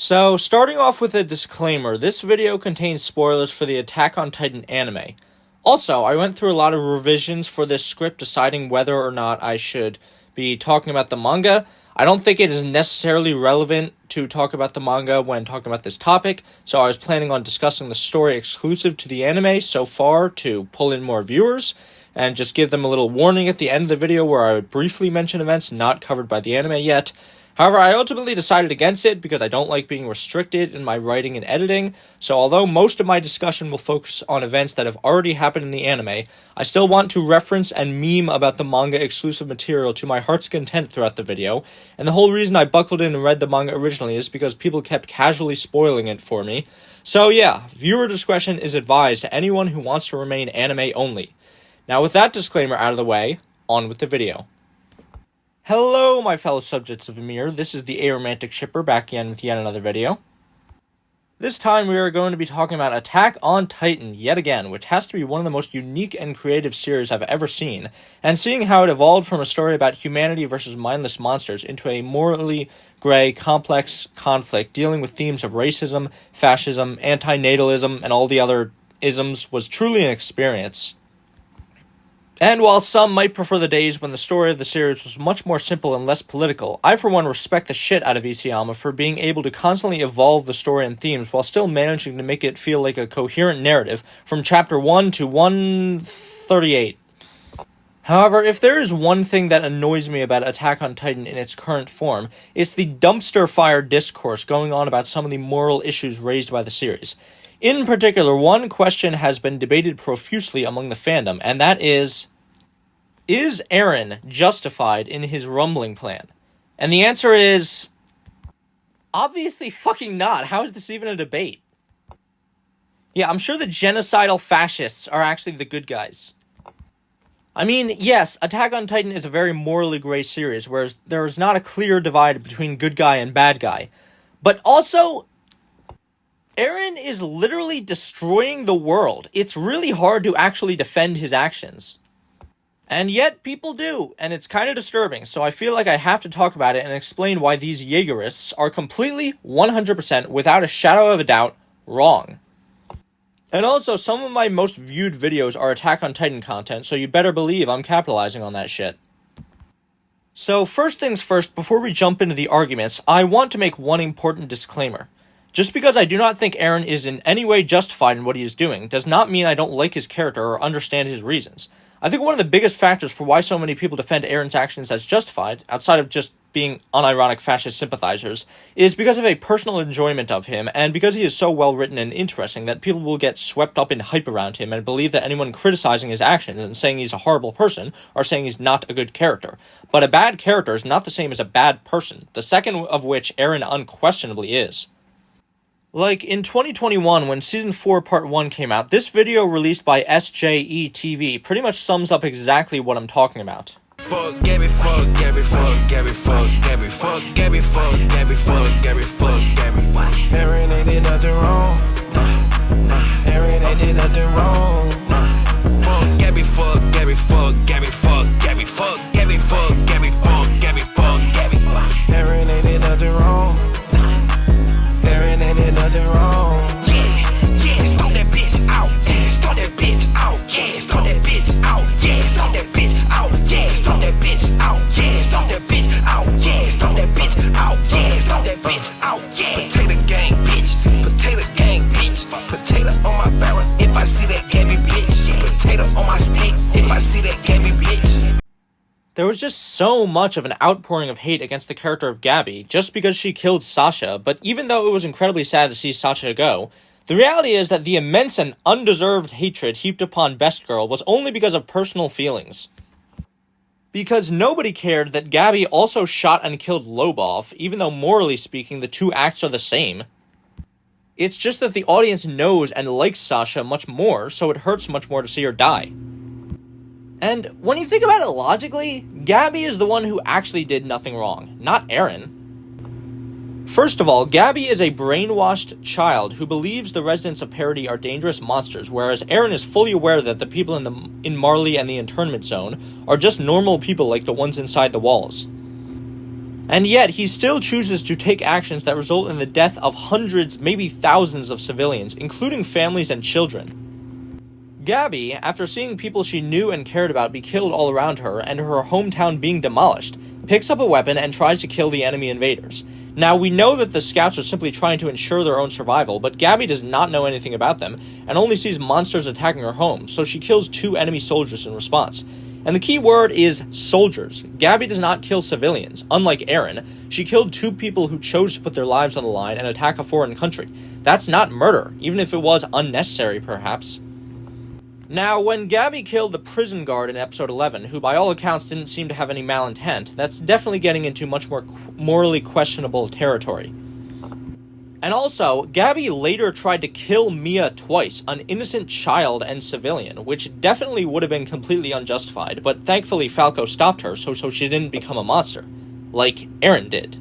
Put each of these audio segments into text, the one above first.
So, starting off with a disclaimer, this video contains spoilers for the Attack on Titan anime. Also, I went through a lot of revisions for this script, deciding whether or not I should be talking about the manga. I don't think it is necessarily relevant to talk about the manga when talking about this topic, so I was planning on discussing the story exclusive to the anime so far to pull in more viewers, and just give them a little warning at the end of the video where I would briefly mention events not covered by the anime yet. However, I ultimately decided against it because I don't like being restricted in my writing and editing, so although most of my discussion will focus on events that have already happened in the anime, I still want to reference and meme about the manga exclusive material to my heart's content throughout the video, and the whole reason I buckled in and read the manga originally is because people kept casually spoiling it for me. So yeah, viewer discretion is advised to anyone who wants to remain anime only. Now with that disclaimer out of the way, on with the video. Hello, my fellow subjects of Ymir. This is the Aromantic Shipper back again with yet another video. This time we are going to be talking about Attack on Titan yet again, which has to be one of the most unique and creative series I've ever seen, and seeing how it evolved from a story about humanity versus mindless monsters into a morally gray, complex conflict dealing with themes of racism, fascism, anti-natalism, and all the other isms was truly an experience. And while some might prefer the days when the story of the series was much more simple and less political, I for one respect the shit out of Isayama for being able to constantly evolve the story and themes while still managing to make it feel like a coherent narrative from chapter 1 to 138. However, if there is one thing that annoys me about Attack on Titan in its current form, it's the dumpster fire discourse going on about some of the moral issues raised by the series. In particular, one question has been debated profusely among the fandom, and that is Eren justified in his rumbling plan? And the answer is, obviously fucking not. How is this even a debate? Yeah, I'm sure the genocidal fascists are actually the good guys. I mean, yes, Attack on Titan is a very morally gray series, whereas there is not a clear divide between good guy and bad guy. But also, Eren is literally destroying the world. It's really hard to actually defend his actions. And yet, people do, and it's kind of disturbing, so I feel like I have to talk about it and explain why these Jaegerists are completely, 100%, without a shadow of a doubt, wrong. And also, some of my most viewed videos are Attack on Titan content, so you better believe I'm capitalizing on that shit. So, first things first, before we jump into the arguments, I want to make one important disclaimer. Just because I do not think Eren is in any way justified in what he is doing, does not mean I don't like his character or understand his reasons. I think one of the biggest factors for why so many people defend Eren's actions as justified, outside of just being unironic fascist sympathizers, is because of a personal enjoyment of him, and because he is so well written and interesting that people will get swept up in hype around him and believe that anyone criticizing his actions and saying he's a horrible person are saying he's not a good character. But a bad character is not the same as a bad person, the second of which Eren unquestionably is. Like, in 2021, when Season 4 Part 1 came out, this video released by SJE-TV pretty much sums up exactly what I'm talking about. Fuck Gabby, fuck Gabby, fuck Gabby, fuck Gabby, fuck Gabby, fuck Gabby, fuck Gabby, fuck Gabby. Eren ain't did nothing wrong. Eren ain't did nothing wrong. Fuck Gabby, fuck Gabby, fuck Gabby, fuck Gabby, fuck Gabby, fuck Gabby, fuck Gabby, fuck Gabby. Eren ain't did nothing wrong. Eren ain't did nothing wrong. Yeah, stomp that bitch out. Yeah, stomp that bitch out. Yeah, stomp that bitch out. Yeah, stomp that bitch out. Yeah, stomp that bitch out. Yeah, stomp that bitch out. Yeah, stomp that bitch out. Yeah, stomp that bitch out. Yeah. Potato gang, bitch. Potato gang, bitch. Potato on my barrel if I see that Gabby bitch. Potato on my stick if I see that Gabby bitch. There was just so much of an outpouring of hate against the character of Gabby, just because she killed Sasha, but even though it was incredibly sad to see Sasha go, the reality is that the immense and undeserved hatred heaped upon Best Girl was only because of personal feelings. Because nobody cared that Gabby also shot and killed Lobov, even though morally speaking the two acts are the same. It's just that the audience knows and likes Sasha much more, so it hurts much more to see her die. And when you think about it logically, Gabby is the one who actually did nothing wrong, not Eren. First of all, Gabby is a brainwashed child who believes the residents of Paradis are dangerous monsters, whereas Eren is fully aware that the people in Marley and the internment zone are just normal people like the ones inside the walls. And yet, he still chooses to take actions that result in the death of hundreds, maybe thousands of civilians, including families and children. Gabby, after seeing people she knew and cared about be killed all around her and her hometown being demolished, picks up a weapon and tries to kill the enemy invaders. Now, we know that the scouts are simply trying to ensure their own survival, but Gabby does not know anything about them and only sees monsters attacking her home, so she kills 2 enemy soldiers in response. And the key word is soldiers. Gabby does not kill civilians. Unlike Eren, she killed 2 people who chose to put their lives on the line and attack a foreign country. That's not murder, even if it was unnecessary, perhaps. Now, when Gabby killed the prison guard in episode 11, who by all accounts didn't seem to have any malintent, that's definitely getting into much more morally questionable territory. And also, Gabby later tried to kill Mia twice, an innocent child and civilian, which definitely would have been completely unjustified, but thankfully Falco stopped her so she didn't become a monster, like Eren did.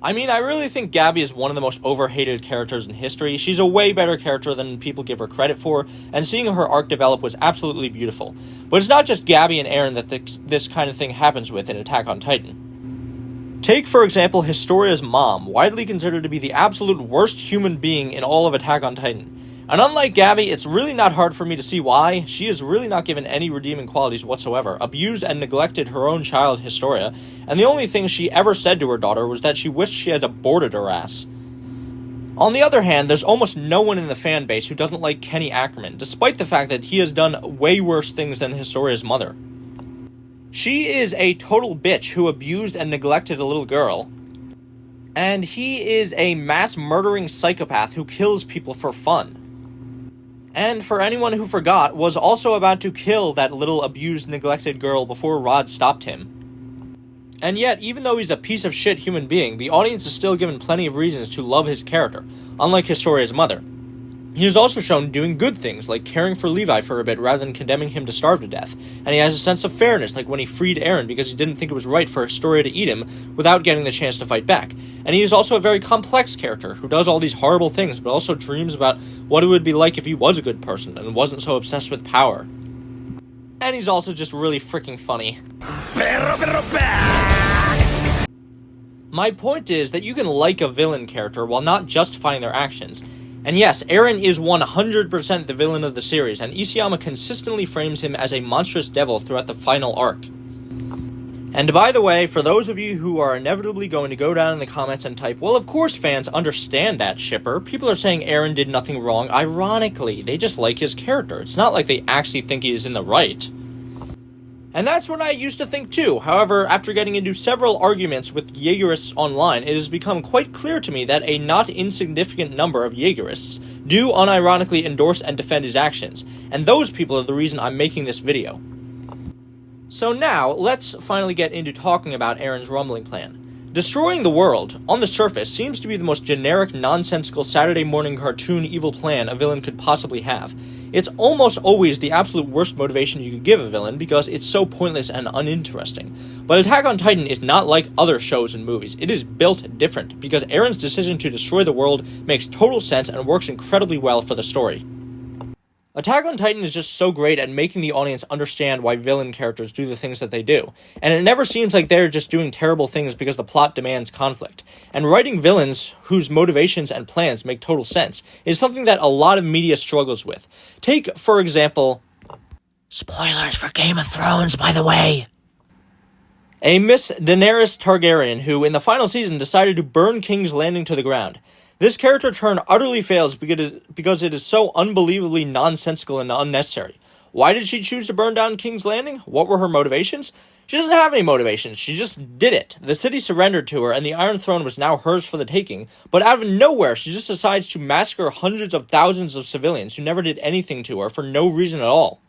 I mean, I really think Gabby is one of the most overhated characters in history. She's a way better character than people give her credit for, and seeing her arc develop was absolutely beautiful. But it's not just Gabby and Eren that this kind of thing happens with in Attack on Titan. Take, for example, Historia's mom, widely considered to be the absolute worst human being in all of Attack on Titan. And unlike Gabby, it's really not hard for me to see why. She is really not given any redeeming qualities whatsoever, abused and neglected her own child, Historia, and the only thing she ever said to her daughter was that she wished she had aborted her ass. On the other hand, there's almost no one in the fan base who doesn't like Kenny Ackerman, despite the fact that he has done way worse things than Historia's mother. She is a total bitch who abused and neglected a little girl, and he is a mass-murdering psychopath who kills people for fun. And for anyone who forgot, was also about to kill that little abused, neglected girl before Rod stopped him. And yet, even though he's a piece of shit human being, the audience is still given plenty of reasons to love his character, unlike Historia's mother. He is also shown doing good things, like caring for Levi for a bit rather than condemning him to starve to death, and he has a sense of fairness, like when he freed Eren because he didn't think it was right for Historia to eat him without getting the chance to fight back. And he is also a very complex character who does all these horrible things, but also dreams about what it would be like if he was a good person and wasn't so obsessed with power. And he's also just really freaking funny. My point is that you can like a villain character while not justifying their actions. And yes, Eren is 100% the villain of the series, and Isayama consistently frames him as a monstrous devil throughout the final arc. And by the way, for those of you who are inevitably going to go down in the comments and type, well, of course fans understand that, shipper. People are saying Eren did nothing wrong. Ironically, they just like his character. It's not like they actually think he is in the right. And that's what I used to think too. However, after getting into several arguments with Jaegerists online, it has become quite clear to me that a not insignificant number of Jaegerists do unironically endorse and defend his actions, and those people are the reason I'm making this video. So now, let's finally get into talking about Eren's rumbling plan. Destroying the world, on the surface, seems to be the most generic, nonsensical Saturday morning cartoon evil plan a villain could possibly have. It's almost always the absolute worst motivation you could give a villain because it's so pointless and uninteresting. But Attack on Titan is not like other shows and movies. It is built different because Eren's decision to destroy the world makes total sense and works incredibly well for the story. Attack on Titan is just so great at making the audience understand why villain characters do the things that they do, and it never seems like they're just doing terrible things because the plot demands conflict. And writing villains whose motivations and plans make total sense is something that a lot of media struggles with. Take, for example... Spoilers for Game of Thrones, by the way! A Miss Daenerys Targaryen who, in the final season, decided to burn King's Landing to the ground. This character turn utterly fails because it is so unbelievably nonsensical and unnecessary. Why did she choose to burn down King's Landing? What were her motivations? She doesn't have any motivations, she just did it. The city surrendered to her and the Iron Throne was now hers for the taking, but out of nowhere she just decides to massacre hundreds of thousands of civilians who never did anything to her for no reason at all.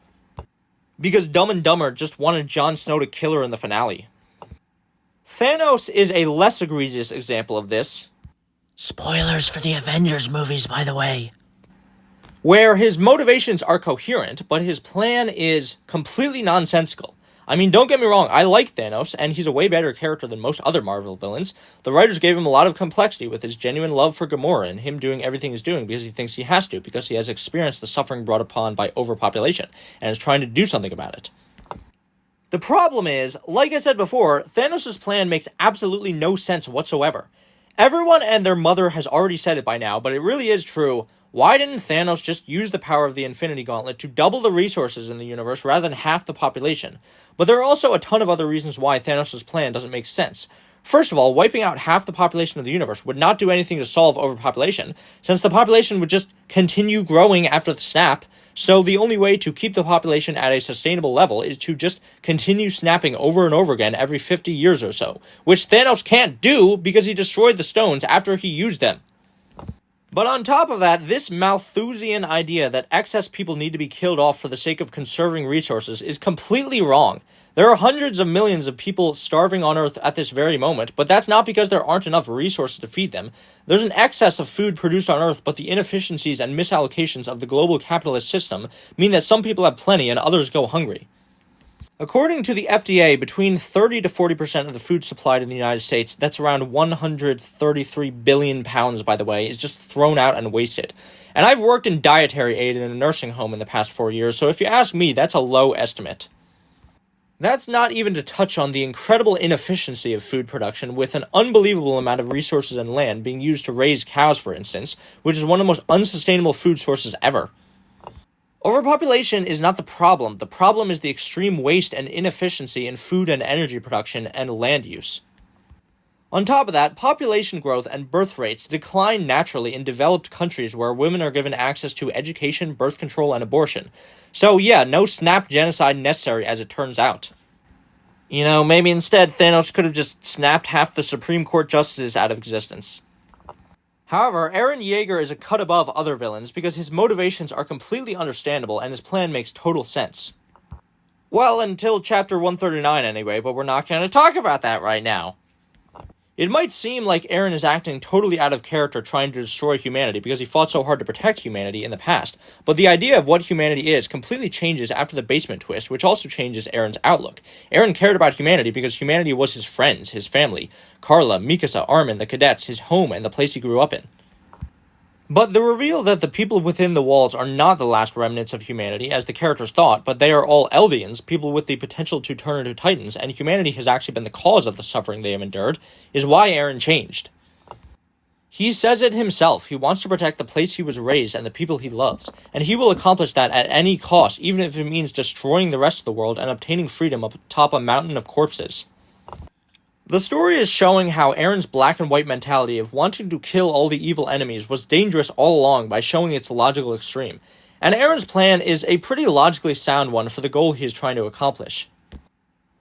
Because Dumb and Dumber just wanted Jon Snow to kill her in the finale. Thanos is a less egregious example of this. Spoilers for the Avengers movies, by the way. Where his motivations are coherent, but his plan is completely nonsensical. I mean, don't get me wrong, I like Thanos, and he's a way better character than most other Marvel villains. The writers gave him a lot of complexity with his genuine love for Gamora and him doing everything he's doing because he thinks he has to, because he has experienced the suffering brought upon by overpopulation, and is trying to do something about it. The problem is, like I said before, Thanos' plan makes absolutely no sense whatsoever. Everyone and their mother has already said it by now, but it really is true. Why didn't Thanos just use the power of the Infinity Gauntlet to double the resources in the universe rather than half the population? But there are also a ton of other reasons why Thanos' plan doesn't make sense. First of all, wiping out half the population of the universe would not do anything to solve overpopulation, since the population would just continue growing after the snap, so the only way to keep the population at a sustainable level is to just continue snapping over and over again every 50 years or so, which Thanos can't do because he destroyed the stones after he used them. But on top of that, this Malthusian idea that excess people need to be killed off for the sake of conserving resources is completely wrong. There are hundreds of millions of people starving on Earth at this very moment, but that's not because there aren't enough resources to feed them. There's an excess of food produced on Earth, but the inefficiencies and misallocations of the global capitalist system mean that some people have plenty and others go hungry. According to the FDA, between 30 to 40% of the food supplied in the United States, that's around 133 billion pounds, by the way, is just thrown out and wasted. And I've worked in dietary aid in a nursing home in the past 4 years, so if you ask me, that's a low estimate. That's not even to touch on the incredible inefficiency of food production, with an unbelievable amount of resources and land being used to raise cows, for instance, which is one of the most unsustainable food sources ever. Overpopulation is not the problem is the extreme waste and inefficiency in food and energy production and land use. On top of that, population growth and birth rates decline naturally in developed countries where women are given access to education, birth control, and abortion. So yeah, no snap genocide necessary as it turns out. You know, maybe instead Thanos could have just snapped half the Supreme Court justices out of existence. However, Eren Yeager is a cut above other villains because his motivations are completely understandable and his plan makes total sense. Well, until chapter 139 anyway, but we're not going to talk about that right now. It might seem like Eren is acting totally out of character trying to destroy humanity because he fought so hard to protect humanity in the past, but the idea of what humanity is completely changes after the basement twist, which also changes Eren's outlook. Eren cared about humanity because humanity was his friends, his family, Carla, Mikasa, Armin, the cadets, his home, and the place he grew up in. But the reveal that the people within the walls are not the last remnants of humanity, as the characters thought, but they are all Eldians, people with the potential to turn into Titans, and humanity has actually been the cause of the suffering they have endured, is why Eren changed. He says it himself, he wants to protect the place he was raised and the people he loves, and he will accomplish that at any cost, even if it means destroying the rest of the world and obtaining freedom atop a mountain of corpses. The story is showing how Eren's black and white mentality of wanting to kill all the evil enemies was dangerous all along by showing its logical extreme, and Eren's plan is a pretty logically sound one for the goal he is trying to accomplish.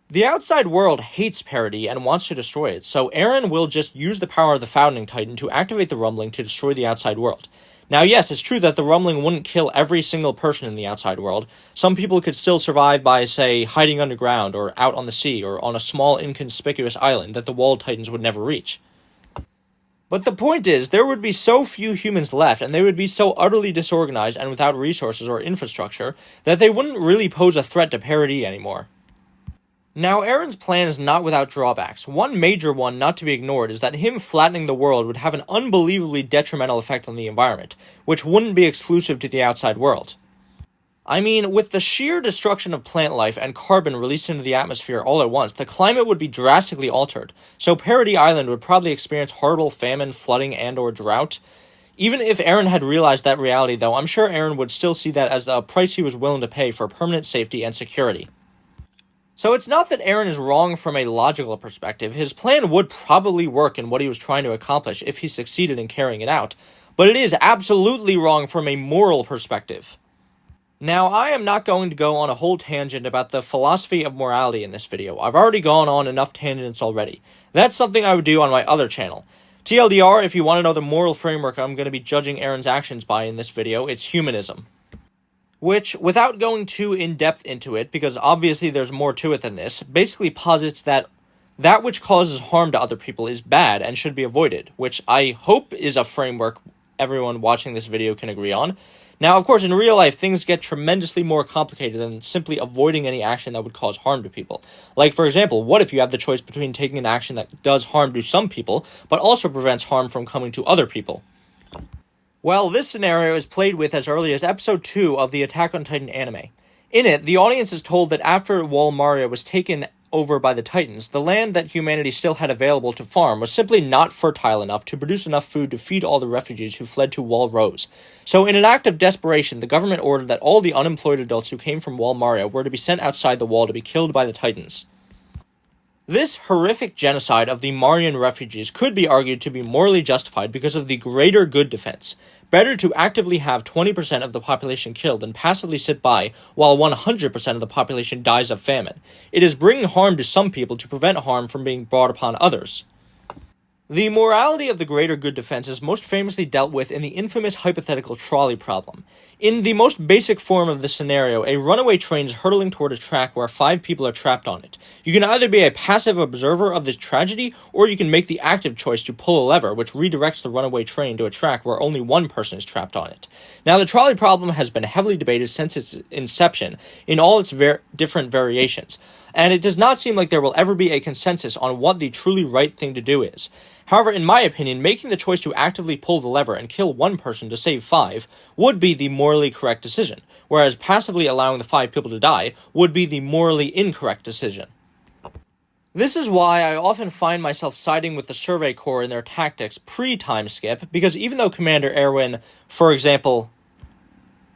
The outside world hates Paradis and wants to destroy it, so Eren will just use the power of the Founding Titan to activate the rumbling to destroy the outside world. Now yes, it's true that the rumbling wouldn't kill every single person in the outside world. Some people could still survive by, say, hiding underground, or out on the sea, or on a small inconspicuous island that the Walled Titans would never reach. But the point is, there would be so few humans left, and they would be so utterly disorganized and without resources or infrastructure, that they wouldn't really pose a threat to Paradis anymore. Now, Eren's plan is not without drawbacks. One major one not to be ignored is that him flattening the world would have an unbelievably detrimental effect on the environment, which wouldn't be exclusive to the outside world. I mean, with the sheer destruction of plant life and carbon released into the atmosphere all at once, the climate would be drastically altered, so Paradis Island would probably experience horrible famine, flooding, and/or drought. Even if Eren had realized that reality, though, I'm sure Eren would still see that as the price he was willing to pay for permanent safety and security. So it's not that Eren is wrong from a logical perspective. His plan would probably work in what he was trying to accomplish if he succeeded in carrying it out, but it is absolutely wrong from a moral perspective. Now, I am not going to go on a whole tangent about the philosophy of morality in this video. I've already gone on enough tangents already. That's something I would do on my other channel. TLDR, if you want to know the moral framework I'm going to be judging Eren's actions by in this video, it's humanism. Which, without going too in-depth into it, because obviously there's more to it than this, basically posits that which causes harm to other people is bad and should be avoided, which I hope is a framework everyone watching this video can agree on. Now, of course, in real life, things get tremendously more complicated than simply avoiding any action that would cause harm to people. Like, for example, what if you have the choice between taking an action that does harm to some people, but also prevents harm from coming to other people? Well, this scenario is played with as early as episode 2 of the Attack on Titan anime. In it, the audience is told that after Wall Maria was taken over by the Titans, the land that humanity still had available to farm was simply not fertile enough to produce enough food to feed all the refugees who fled to Wall Rose. So in an act of desperation, the government ordered that all the unemployed adults who came from Wall Maria were to be sent outside the wall to be killed by the Titans. This horrific genocide of the Marian refugees could be argued to be morally justified because of the greater good defense. Better to actively have 20% of the population killed than passively sit by while 100% of the population dies of famine. It is bringing harm to some people to prevent harm from being brought upon others. The morality of the greater good defense is most famously dealt with in the infamous hypothetical trolley problem. In the most basic form of this scenario, a runaway train is hurtling toward a track where 5 people are trapped on it. You can either be a passive observer of this tragedy, or you can make the active choice to pull a lever which redirects the runaway train to a track where only one person is trapped on it. Now, the trolley problem has been heavily debated since its inception in all its different variations, and it does not seem like there will ever be a consensus on what the truly right thing to do is. However, in my opinion, making the choice to actively pull the lever and kill one person to save 5 would be the morally correct decision, whereas passively allowing the 5 people to die would be the morally incorrect decision. This is why I often find myself siding with the Survey Corps in their tactics pre-time skip, because even though Commander Erwin, for example,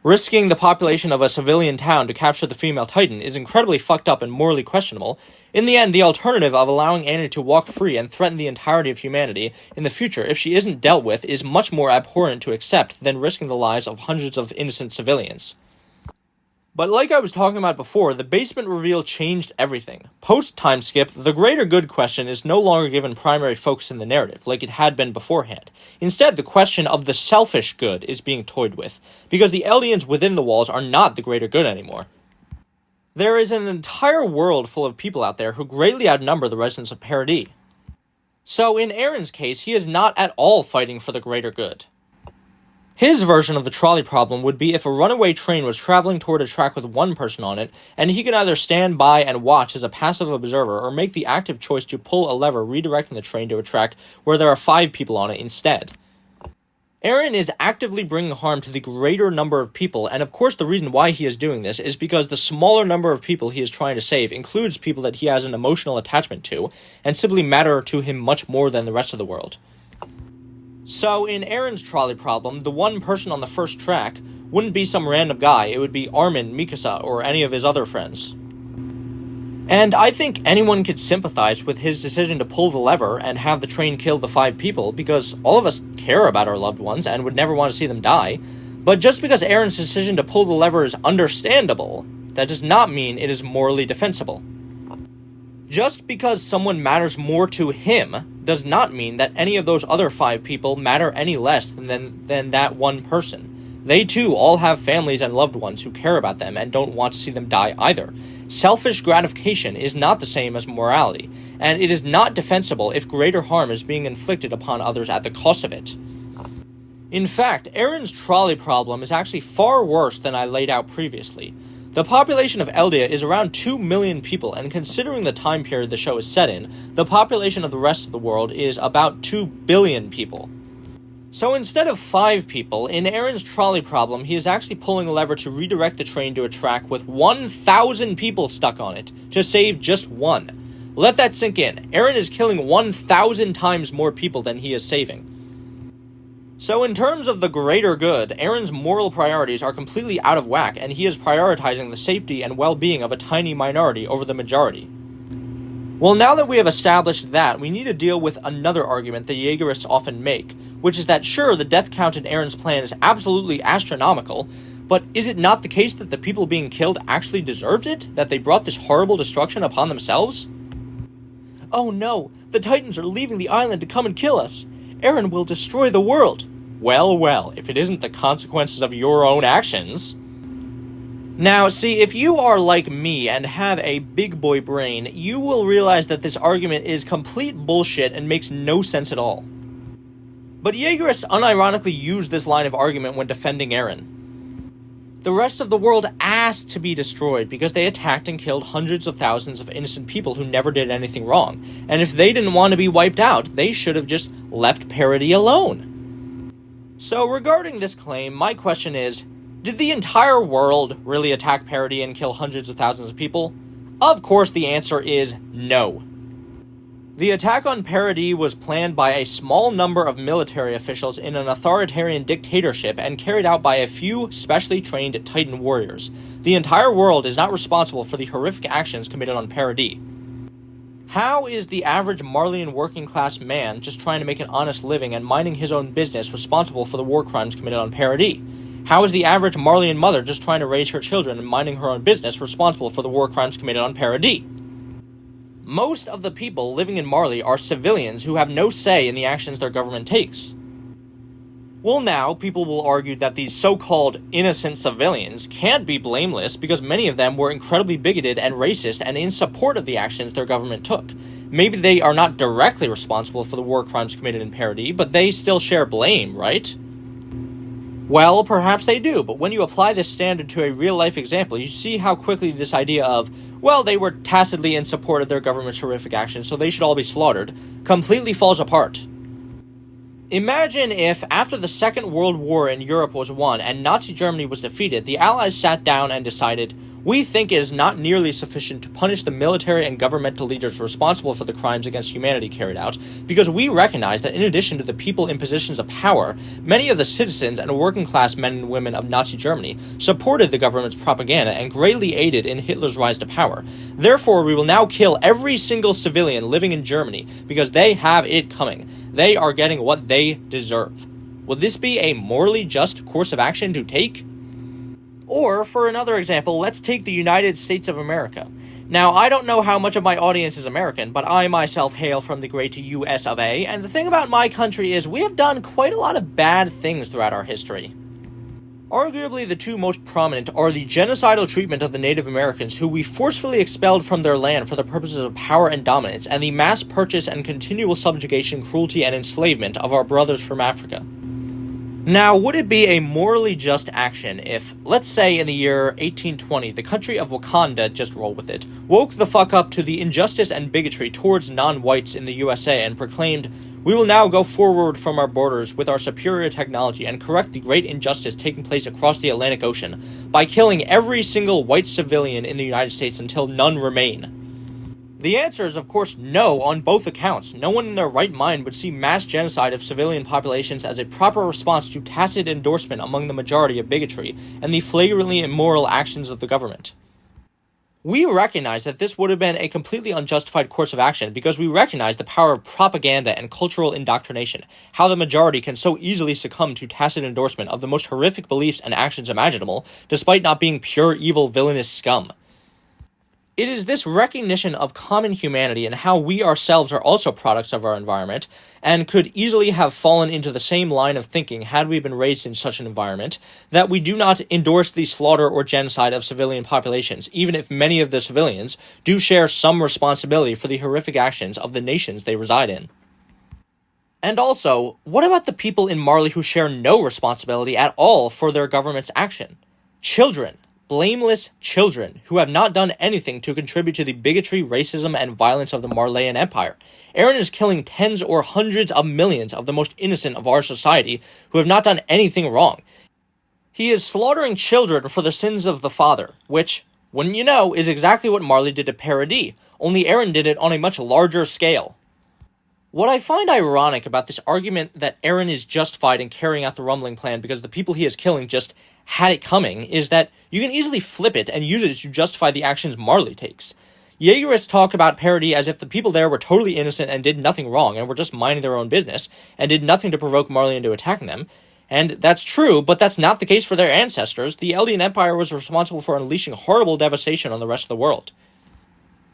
risking the population of a civilian town to capture the female Titan is incredibly fucked up and morally questionable, in the end, the alternative of allowing Annie to walk free and threaten the entirety of humanity in the future if she isn't dealt with is much more abhorrent to accept than risking the lives of hundreds of innocent civilians. But like I was talking about before, the basement reveal changed everything. Post-time skip, the greater good question is no longer given primary focus in the narrative, like it had been beforehand. Instead, the question of the selfish good is being toyed with, because the Eldians within the walls are not the greater good anymore. There is an entire world full of people out there who greatly outnumber the residents of Paradis. So in Eren's case, he is not at all fighting for the greater good. His version of the trolley problem would be if a runaway train was traveling toward a track with one person on it, and he can either stand by and watch as a passive observer or make the active choice to pull a lever redirecting the train to a track where there are 5 people on it instead. Eren is actively bringing harm to the greater number of people, and of course the reason why he is doing this is because the smaller number of people he is trying to save includes people that he has an emotional attachment to, and simply matter to him much more than the rest of the world. So, in Eren's trolley problem, the one person on the first track wouldn't be some random guy, it would be Armin, Mikasa, or any of his other friends. And I think anyone could sympathize with his decision to pull the lever and have the train kill the 5 people, because all of us care about our loved ones and would never want to see them die. But just because Eren's decision to pull the lever is understandable, that does not mean it is morally defensible. Just because someone matters more to him does not mean that any of those other 5 people matter any less than that one person. They too all have families and loved ones who care about them and don't want to see them die either. Selfish gratification is not the same as morality, and it is not defensible if greater harm is being inflicted upon others at the cost of it. In fact, Eren's trolley problem is actually far worse than I laid out previously. The population of Eldia is around 2 million people, and considering the time period the show is set in, the population of the rest of the world is about 2 billion people. So instead of 5 people, in Eren's trolley problem, he is actually pulling a lever to redirect the train to a track with 1,000 people stuck on it, to save just 1. Let that sink in. Eren is killing 1,000 times more people than he is saving. So in terms of the greater good, Eren's moral priorities are completely out of whack, and he is prioritizing the safety and well-being of a tiny minority over the majority. Well, now that we have established that, we need to deal with another argument that Jaegerists often make, which is that sure, the death count in Eren's plan is absolutely astronomical, but is it not the case that the people being killed actually deserved it? That they brought this horrible destruction upon themselves? Oh no, the Titans are leaving the island to come and kill us! Eren will destroy the world! Well, well, if it isn't the consequences of your own actions. Now, see, if you are like me and have a big boy brain, you will realize that this argument is complete bullshit and makes no sense at all. But Jaegerists unironically use this line of argument when defending Eren. The rest of the world asked to be destroyed because they attacked and killed hundreds of thousands of innocent people who never did anything wrong, and if they didn't want to be wiped out, they should have just left Paradis alone. So regarding this claim, my question is, Did the entire world really attack Paradis and kill hundreds of thousands of people? Of course the answer is no. The attack on Paradis was planned by a small number of military officials in an authoritarian dictatorship and carried out by a few specially trained Titan warriors. The entire world is not responsible for the horrific actions committed on Paradis. How is the average Marleyan working-class man just trying to make an honest living and minding his own business responsible for the war crimes committed on Paradis? How is the average Marleyan mother just trying to raise her children and minding her own business responsible for the war crimes committed on Paradis? Most of the people living in Marley are civilians who have no say in the actions their government takes. Well, now, people will argue that these so-called innocent civilians can't be blameless because many of them were incredibly bigoted and racist and in support of the actions their government took. Maybe they are not directly responsible for the war crimes committed in Paradis, but they still share blame, right? Well, perhaps they do, but when you apply this standard to a real-life example, you see how quickly this idea of, well, they were tacitly in support of their government's horrific actions, so they should all be slaughtered, completely falls apart. Imagine if, after the Second World War in Europe was won and Nazi Germany was defeated, the Allies sat down and decided, we think it is not nearly sufficient to punish the military and governmental leaders responsible for the crimes against humanity carried out, because we recognize that in addition to the people in positions of power, many of the citizens and working-class men and women of Nazi Germany supported the government's propaganda and greatly aided in Hitler's rise to power. Therefore, we will now kill every single civilian living in Germany, because they have it coming. They are getting what they deserve. Would this be a morally just course of action to take? Or, for another example, let's take the United States of America. Now, I don't know how much of my audience is American, but I myself hail from the great US of A, and the thing about my country is we have done quite a lot of bad things throughout our history. Arguably, the two most prominent are the genocidal treatment of the Native Americans, who we forcefully expelled from their land for the purposes of power and dominance, and the mass purchase and continual subjugation, cruelty, and enslavement of our brothers from Africa. Now, would it be a morally just action if, let's say in the year 1820, the country of Wakanda, just roll with it, woke the fuck up to the injustice and bigotry towards non-whites in the USA and proclaimed, we will now go forward from our borders with our superior technology and correct the great injustice taking place across the Atlantic Ocean by killing every single white civilian in the United States until none remain? The answer is, of course, no on both accounts. No one in their right mind would see mass genocide of civilian populations as a proper response to tacit endorsement among the majority of bigotry and the flagrantly immoral actions of the government. We recognize that this would have been a completely unjustified course of action because we recognize the power of propaganda and cultural indoctrination, how the majority can so easily succumb to tacit endorsement of the most horrific beliefs and actions imaginable, despite not being pure evil villainous scum. It is this recognition of common humanity and how we ourselves are also products of our environment, and could easily have fallen into the same line of thinking had we been raised in such an environment, that we do not endorse the slaughter or genocide of civilian populations, even if many of the civilians do share some responsibility for the horrific actions of the nations they reside in. And also, what about the people in Marley who share no responsibility at all for their government's action? Children. Blameless children who have not done anything to contribute to the bigotry, racism, and violence of the Marleyan Empire. Eren is killing tens or hundreds of millions of the most innocent of our society who have not done anything wrong. He is slaughtering children for the sins of the father, which, wouldn't you know, is exactly what Marley did to Paradis, only Eren did it on a much larger scale. What I find ironic about this argument that Eren is justified in carrying out the Rumbling Plan because the people he is killing just had it coming is that you can easily flip it and use it to justify the actions Marley takes. Jaegerists talk about Paradis as if the people there were totally innocent and did nothing wrong and were just minding their own business and did nothing to provoke Marley into attacking them. And that's true, but that's not the case for their ancestors. The Eldian Empire was responsible for unleashing horrible devastation on the rest of the world.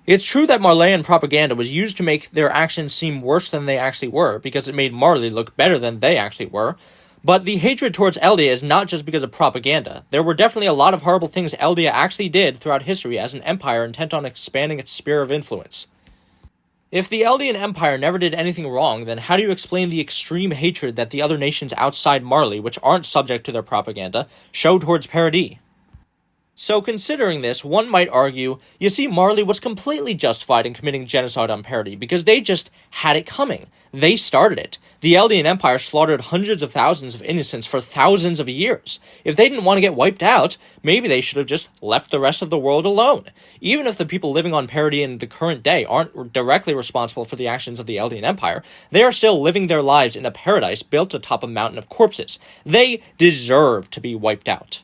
It's true that Marleyan propaganda was used to make their actions seem worse than they actually were, because it made Marley look better than they actually were, but the hatred towards Eldia is not just because of propaganda. There were definitely a lot of horrible things Eldia actually did throughout history as an empire intent on expanding its sphere of influence. If the Eldian Empire never did anything wrong, then how do you explain the extreme hatred that the other nations outside Marley, which aren't subject to their propaganda, show towards Paradis? So considering this, one might argue, you see, Marley was completely justified in committing genocide on Paradis because they just had it coming. They started it. The Eldian Empire slaughtered hundreds of thousands of innocents for thousands of years. If they didn't want to get wiped out, maybe they should have just left the rest of the world alone. Even if the people living on Paradis in the current day aren't directly responsible for the actions of the Eldian Empire, they are still living their lives in a paradise built atop a mountain of corpses. They deserve to be wiped out.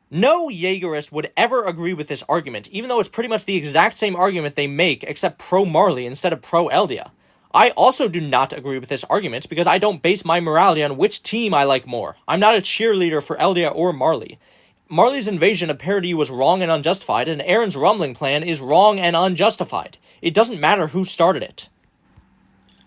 No Jaegerist would ever agree with this argument, even though it's pretty much the exact same argument they make, except pro-Marley instead of pro-Eldia. I also do not agree with this argument because I don't base my morality on which team I like more. I'm not a cheerleader for Eldia or Marley. Marley's invasion of Paradis was wrong and unjustified, and Eren's rumbling plan is wrong and unjustified. It doesn't matter who started it.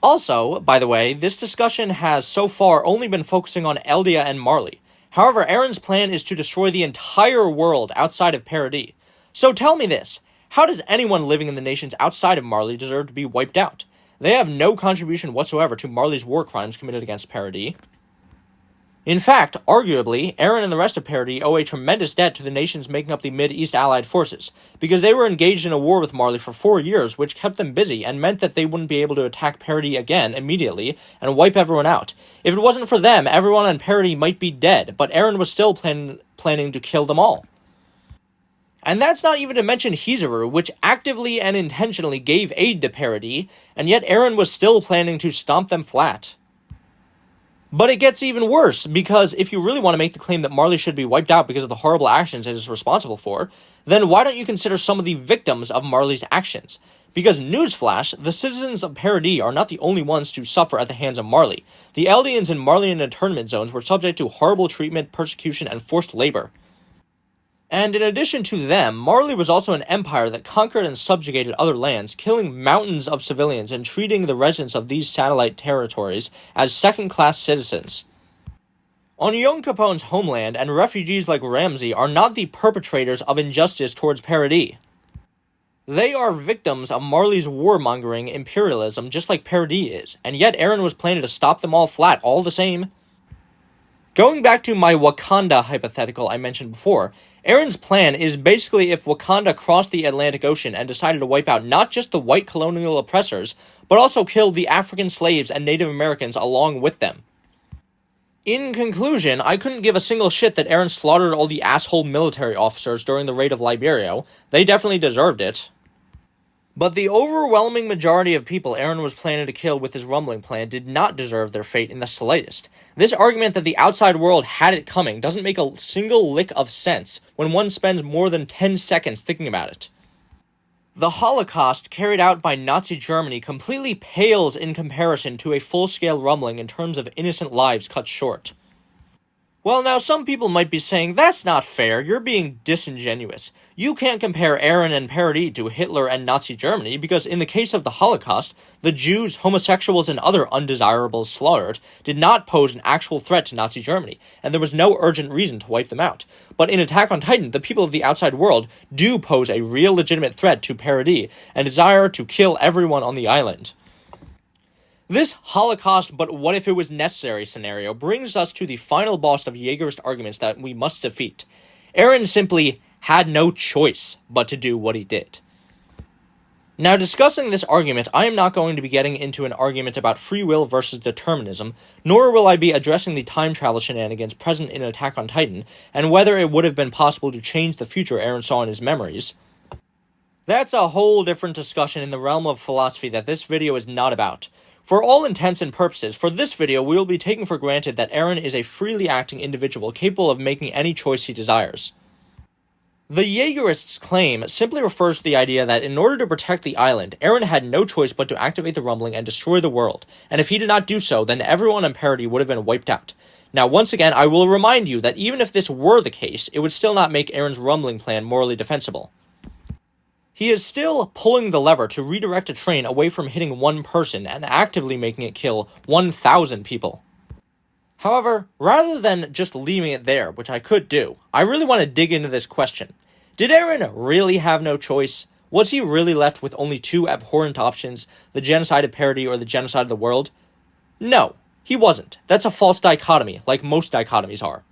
Also, by the way, this discussion has so far only been focusing on Eldia and Marley. However, Eren's plan is to destroy the entire world outside of Paradis. So tell me this, how does anyone living in the nations outside of Marley deserve to be wiped out? They have no contribution whatsoever to Marley's war crimes committed against Paradis. In fact, arguably, Eren and the rest of Paradis owe a tremendous debt to the nations making up the Mid-East Allied forces, because they were engaged in a war with Marley for 4 years, which kept them busy and meant that they wouldn't be able to attack Paradis again immediately and wipe everyone out. If it wasn't for them, everyone on Paradis might be dead, but Eren was still planning to kill them all. And that's not even to mention Hizaru, which actively and intentionally gave aid to Paradis, and yet Eren was still planning to stomp them flat. But it gets even worse, because if you really want to make the claim that Marley should be wiped out because of the horrible actions it is responsible for, then why don't you consider some of the victims of Marley's actions? Because, newsflash, the citizens of Paradis are not the only ones to suffer at the hands of Marley. The Eldians in Marleyan internment zones were subject to horrible treatment, persecution, and forced labor. And in addition to them, Marley was also an empire that conquered and subjugated other lands, killing mountains of civilians and treating the residents of these satellite territories as second-class citizens. On Young Capone's homeland, and refugees like Ramsay are not the perpetrators of injustice towards Paradis. They are victims of Marley's warmongering imperialism just like Paradis is, and yet Eren was planning to stop them all flat all the same. Going back to my Wakanda hypothetical I mentioned before, Eren's plan is basically if Wakanda crossed the Atlantic Ocean and decided to wipe out not just the white colonial oppressors, but also kill the African slaves and Native Americans along with them. In conclusion, I couldn't give a single shit that Eren slaughtered all the asshole military officers during the raid of Liberia. They definitely deserved it. But the overwhelming majority of people Eren was planning to kill with his rumbling plan did not deserve their fate in the slightest. This argument that the outside world had it coming doesn't make a single lick of sense when one spends more than 10 seconds thinking about it. The Holocaust carried out by Nazi Germany completely pales in comparison to a full-scale rumbling in terms of innocent lives cut short. Well, now some people might be saying, that's not fair, you're being disingenuous. You can't compare Eren and Paradis to Hitler and Nazi Germany because in the case of the Holocaust, the Jews, homosexuals, and other undesirables slaughtered did not pose an actual threat to Nazi Germany, and there was no urgent reason to wipe them out. But in Attack on Titan, the people of the outside world do pose a real legitimate threat to Paradis and desire to kill everyone on the island. This Holocaust, but what if it was necessary scenario brings us to the final boss of Jaegerist arguments that we must defeat. Eren simply had no choice but to do what he did. Now, discussing this argument, I am not going to be getting into an argument about free will versus determinism, nor will I be addressing the time travel shenanigans present in Attack on Titan, and whether it would have been possible to change the future Eren saw in his memories. That's a whole different discussion in the realm of philosophy that this video is not about. For all intents and purposes, for this video, we will be taking for granted that Eren is a freely acting individual capable of making any choice he desires. The Jaegerists' claim simply refers to the idea that in order to protect the island, Eren had no choice but to activate the rumbling and destroy the world, and if he did not do so, then everyone in Paradis would have been wiped out. Now, once again, I will remind you that even if this were the case, it would still not make Eren's rumbling plan morally defensible. He is still pulling the lever to redirect a train away from hitting one person and actively making it kill 1,000 people. However, rather than just leaving it there, which I could do, I really want to dig into this question. Did Eren really have no choice? Was he really left with only two abhorrent options, the genocide of Paradis or the genocide of the world? No, he wasn't. That's a false dichotomy, like most dichotomies are.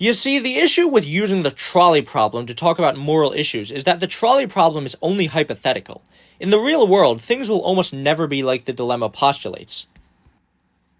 You see, the issue with using the trolley problem to talk about moral issues is that the trolley problem is only hypothetical. In the real world, things will almost never be like the dilemma postulates.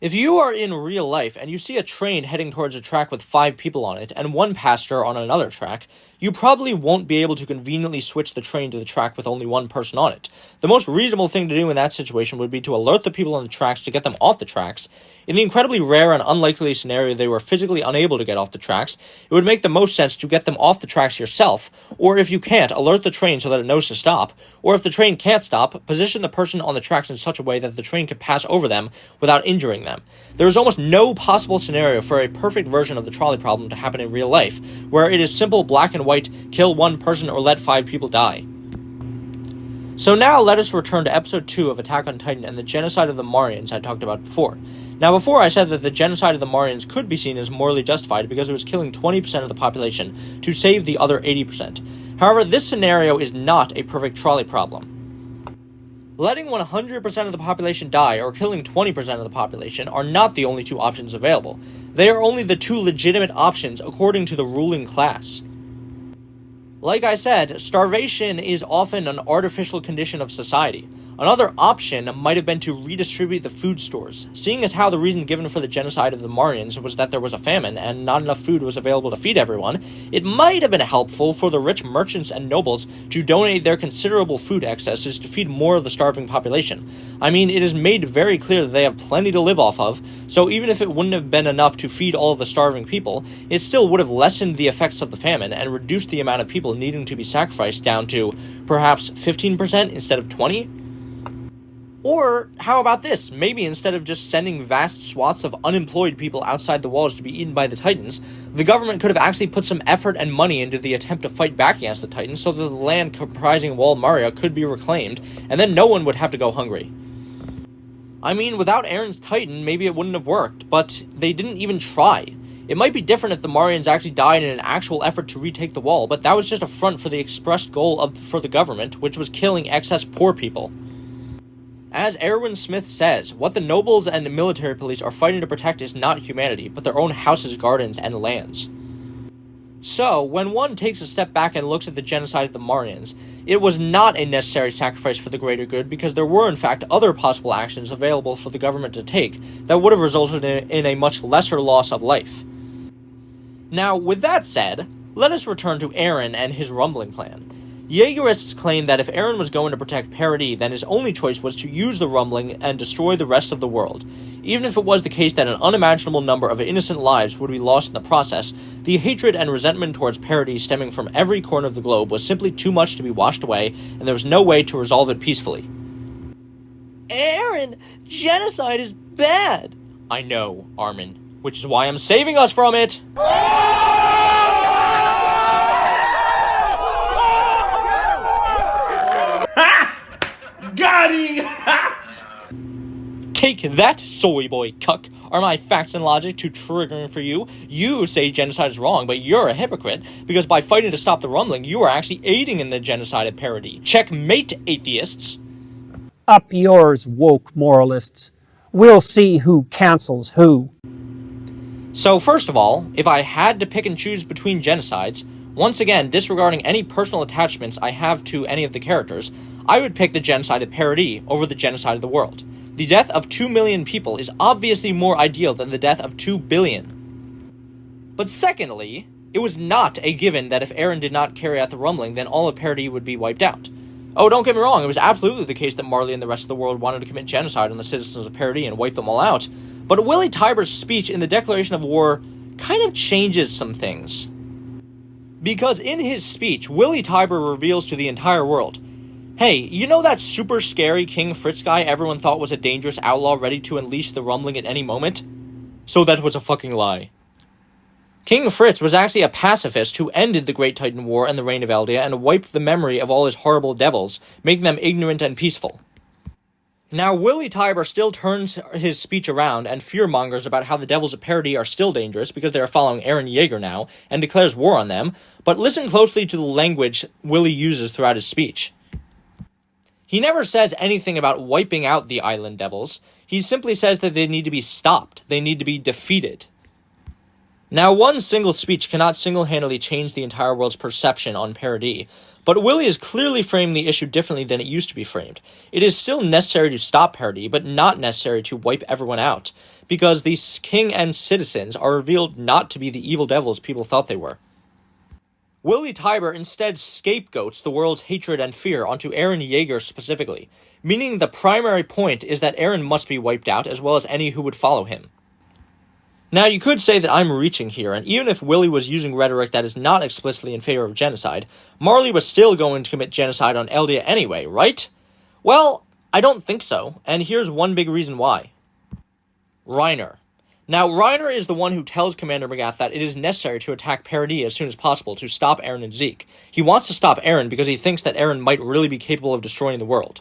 If you are in real life and you see a train heading towards a track with 5 people on it and one passenger on another track, you probably won't be able to conveniently switch the train to the track with only one person on it. The most reasonable thing to do in that situation would be to alert the people on the tracks to get them off the tracks. In the incredibly rare and unlikely scenario they were physically unable to get off the tracks, it would make the most sense to get them off the tracks yourself, or if you can't, alert the train so that it knows to stop, or if the train can't stop, position the person on the tracks in such a way that the train can pass over them without injuring them. There is almost no possible scenario for a perfect version of the trolley problem to happen in real life, where it is simple black and white, kill one person or let 5 people die. So now let us return to episode 2 of Attack on Titan and the genocide of the Marians I talked about before. Now before I said that the genocide of the Marians could be seen as morally justified because it was killing 20% of the population to save the other 80%. However, this scenario is not a perfect trolley problem. Letting 100% of the population die or killing 20% of the population are not the only 2 options available. They are only the 2 legitimate options according to the ruling class. Like I said, starvation is often an artificial condition of society. Another option might have been to redistribute the food stores, seeing as how the reason given for the genocide of the Marians was that there was a famine and not enough food was available to feed everyone. It might have been helpful for the rich merchants and nobles to donate their considerable food excesses to feed more of the starving population. I mean, it is made very clear that they have plenty to live off of, so even if it wouldn't have been enough to feed all of the starving people, it still would have lessened the effects of the famine and reduced the amount of people needing to be sacrificed down to perhaps 15% instead of 20%. Or, how about this? Maybe instead of just sending vast swaths of unemployed people outside the walls to be eaten by the Titans, the government could have actually put some effort and money into the attempt to fight back against the Titans so that the land comprising Wall Maria could be reclaimed, and then no one would have to go hungry. I mean, without Eren's Titan, maybe it wouldn't have worked, but they didn't even try. It might be different if the Marians actually died in an actual effort to retake the wall, but that was just a front for the expressed goal for the government, which was killing excess poor people. As Erwin Smith says, what the nobles and the military police are fighting to protect is not humanity, but their own houses, gardens, and lands. So, when one takes a step back and looks at the genocide of the Marians, it was not a necessary sacrifice for the greater good because there were in fact other possible actions available for the government to take that would have resulted in a much lesser loss of life. Now, with that said, let us return to Eren and his rumbling plan. Jaegerists claim that if Eren was going to protect Paradis, then his only choice was to use the rumbling and destroy the rest of the world. Even if it was the case that an unimaginable number of innocent lives would be lost in the process, the hatred and resentment towards Paradis stemming from every corner of the globe was simply too much to be washed away, and there was no way to resolve it peacefully. Eren, genocide is bad! I know, Armin, which is why I'm saving us from it! Got him! Take that, soy boy cuck! Are my facts and logic too triggering for you? You say genocide is wrong, but you're a hypocrite, because by fighting to stop the rumbling, you are actually aiding in the genocide of Paradis. Checkmate, atheists! Up yours, woke moralists. We'll see who cancels who. So first of all, if I had to pick and choose between genocides, once again disregarding any personal attachments I have to any of the characters, I would pick the genocide of Paradis over the genocide of the world. The death of 2 million people is obviously more ideal than the death of 2 billion. But secondly, it was not a given that if Eren did not carry out the rumbling, then all of Paradis would be wiped out. Oh, don't get me wrong, it was absolutely the case that Marley and the rest of the world wanted to commit genocide on the citizens of Paradis and wipe them all out, but Willie Tyburn's speech in the declaration of war kind of changes some things. Because in his speech, Willie Tybur reveals to the entire world, hey, you know that super scary King Fritz guy everyone thought was a dangerous outlaw ready to unleash the rumbling at any moment? So that was a fucking lie. King Fritz was actually a pacifist who ended the Great Titan War and the Reign of Eldia and wiped the memory of all his horrible devils, making them ignorant and peaceful. Now, Willie Tybur still turns his speech around and fearmongers about how the devils of Paradis are still dangerous because they are following Eren Yeager now, and declares war on them, but listen closely to the language Willie uses throughout his speech. He never says anything about wiping out the island devils. He simply says that they need to be stopped. They need to be defeated. Now, one single speech cannot single-handedly change the entire world's perception on Paradis, but Willie has clearly framed the issue differently than it used to be framed. It is still necessary to stop Paradis, but not necessary to wipe everyone out, because the king and citizens are revealed not to be the evil devils people thought they were. Willie Tybur instead scapegoats the world's hatred and fear onto Eren Yeager specifically, meaning the primary point is that Eren must be wiped out as well as any who would follow him. Now, you could say that I'm reaching here, and even if Willie was using rhetoric that is not explicitly in favor of genocide, Marley was still going to commit genocide on Eldia anyway, right? Well, I don't think so, and here's one big reason why. Reiner. Now, Reiner is the one who tells Commander Magath that it is necessary to attack Paradis as soon as possible to stop Eren and Zeke. He wants to stop Eren because he thinks that Eren might really be capable of destroying the world.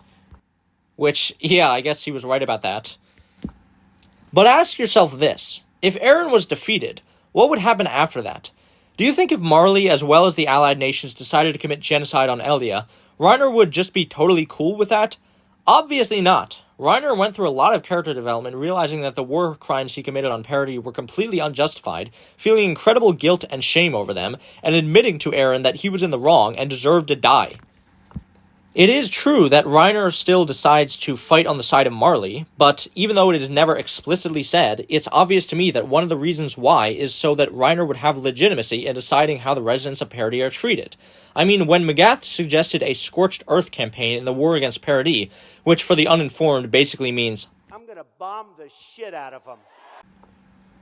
Which, yeah, I guess he was right about that. But ask yourself this. If Eren was defeated, what would happen after that? Do you think if Marley, as well as the allied nations, decided to commit genocide on Eldia, Reiner would just be totally cool with that? Obviously not. Reiner went through a lot of character development, realizing that the war crimes he committed on Paradis were completely unjustified, feeling incredible guilt and shame over them, and admitting to Eren that he was in the wrong and deserved to die. It is true that Reiner still decides to fight on the side of Marley, but even though it is never explicitly said, it's obvious to me that one of the reasons why is so that Reiner would have legitimacy in deciding how the residents of Paradis are treated. I mean, when Magath suggested a Scorched Earth campaign in the war against Paradis, which for the uninformed basically means, I'm gonna bomb the shit out of them.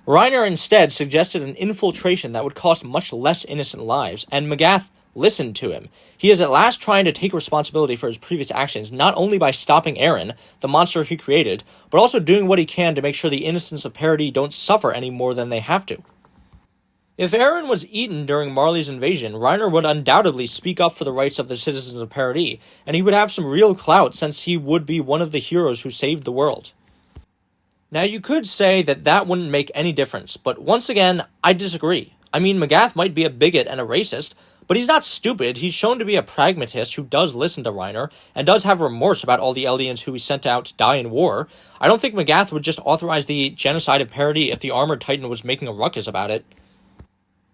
Reiner instead suggested an infiltration that would cost much less innocent lives, and Magath listened to him. He is at last trying to take responsibility for his previous actions, not only by stopping Eren, the monster he created, but also doing what he can to make sure the innocents of Paradis don't suffer any more than they have to. If Eren was eaten during Marley's invasion, Reiner would undoubtedly speak up for the rights of the citizens of Paradis, and he would have some real clout since he would be one of the heroes who saved the world. Now, you could say that that wouldn't make any difference, but once again, I disagree. I mean, Magath might be a bigot and a racist, but he's not stupid. He's shown to be a pragmatist who does listen to Reiner, and does have remorse about all the Eldians who he sent out to die in war. I don't think Magath would just authorize the genocide of Paradis if the Armored Titan was making a ruckus about it.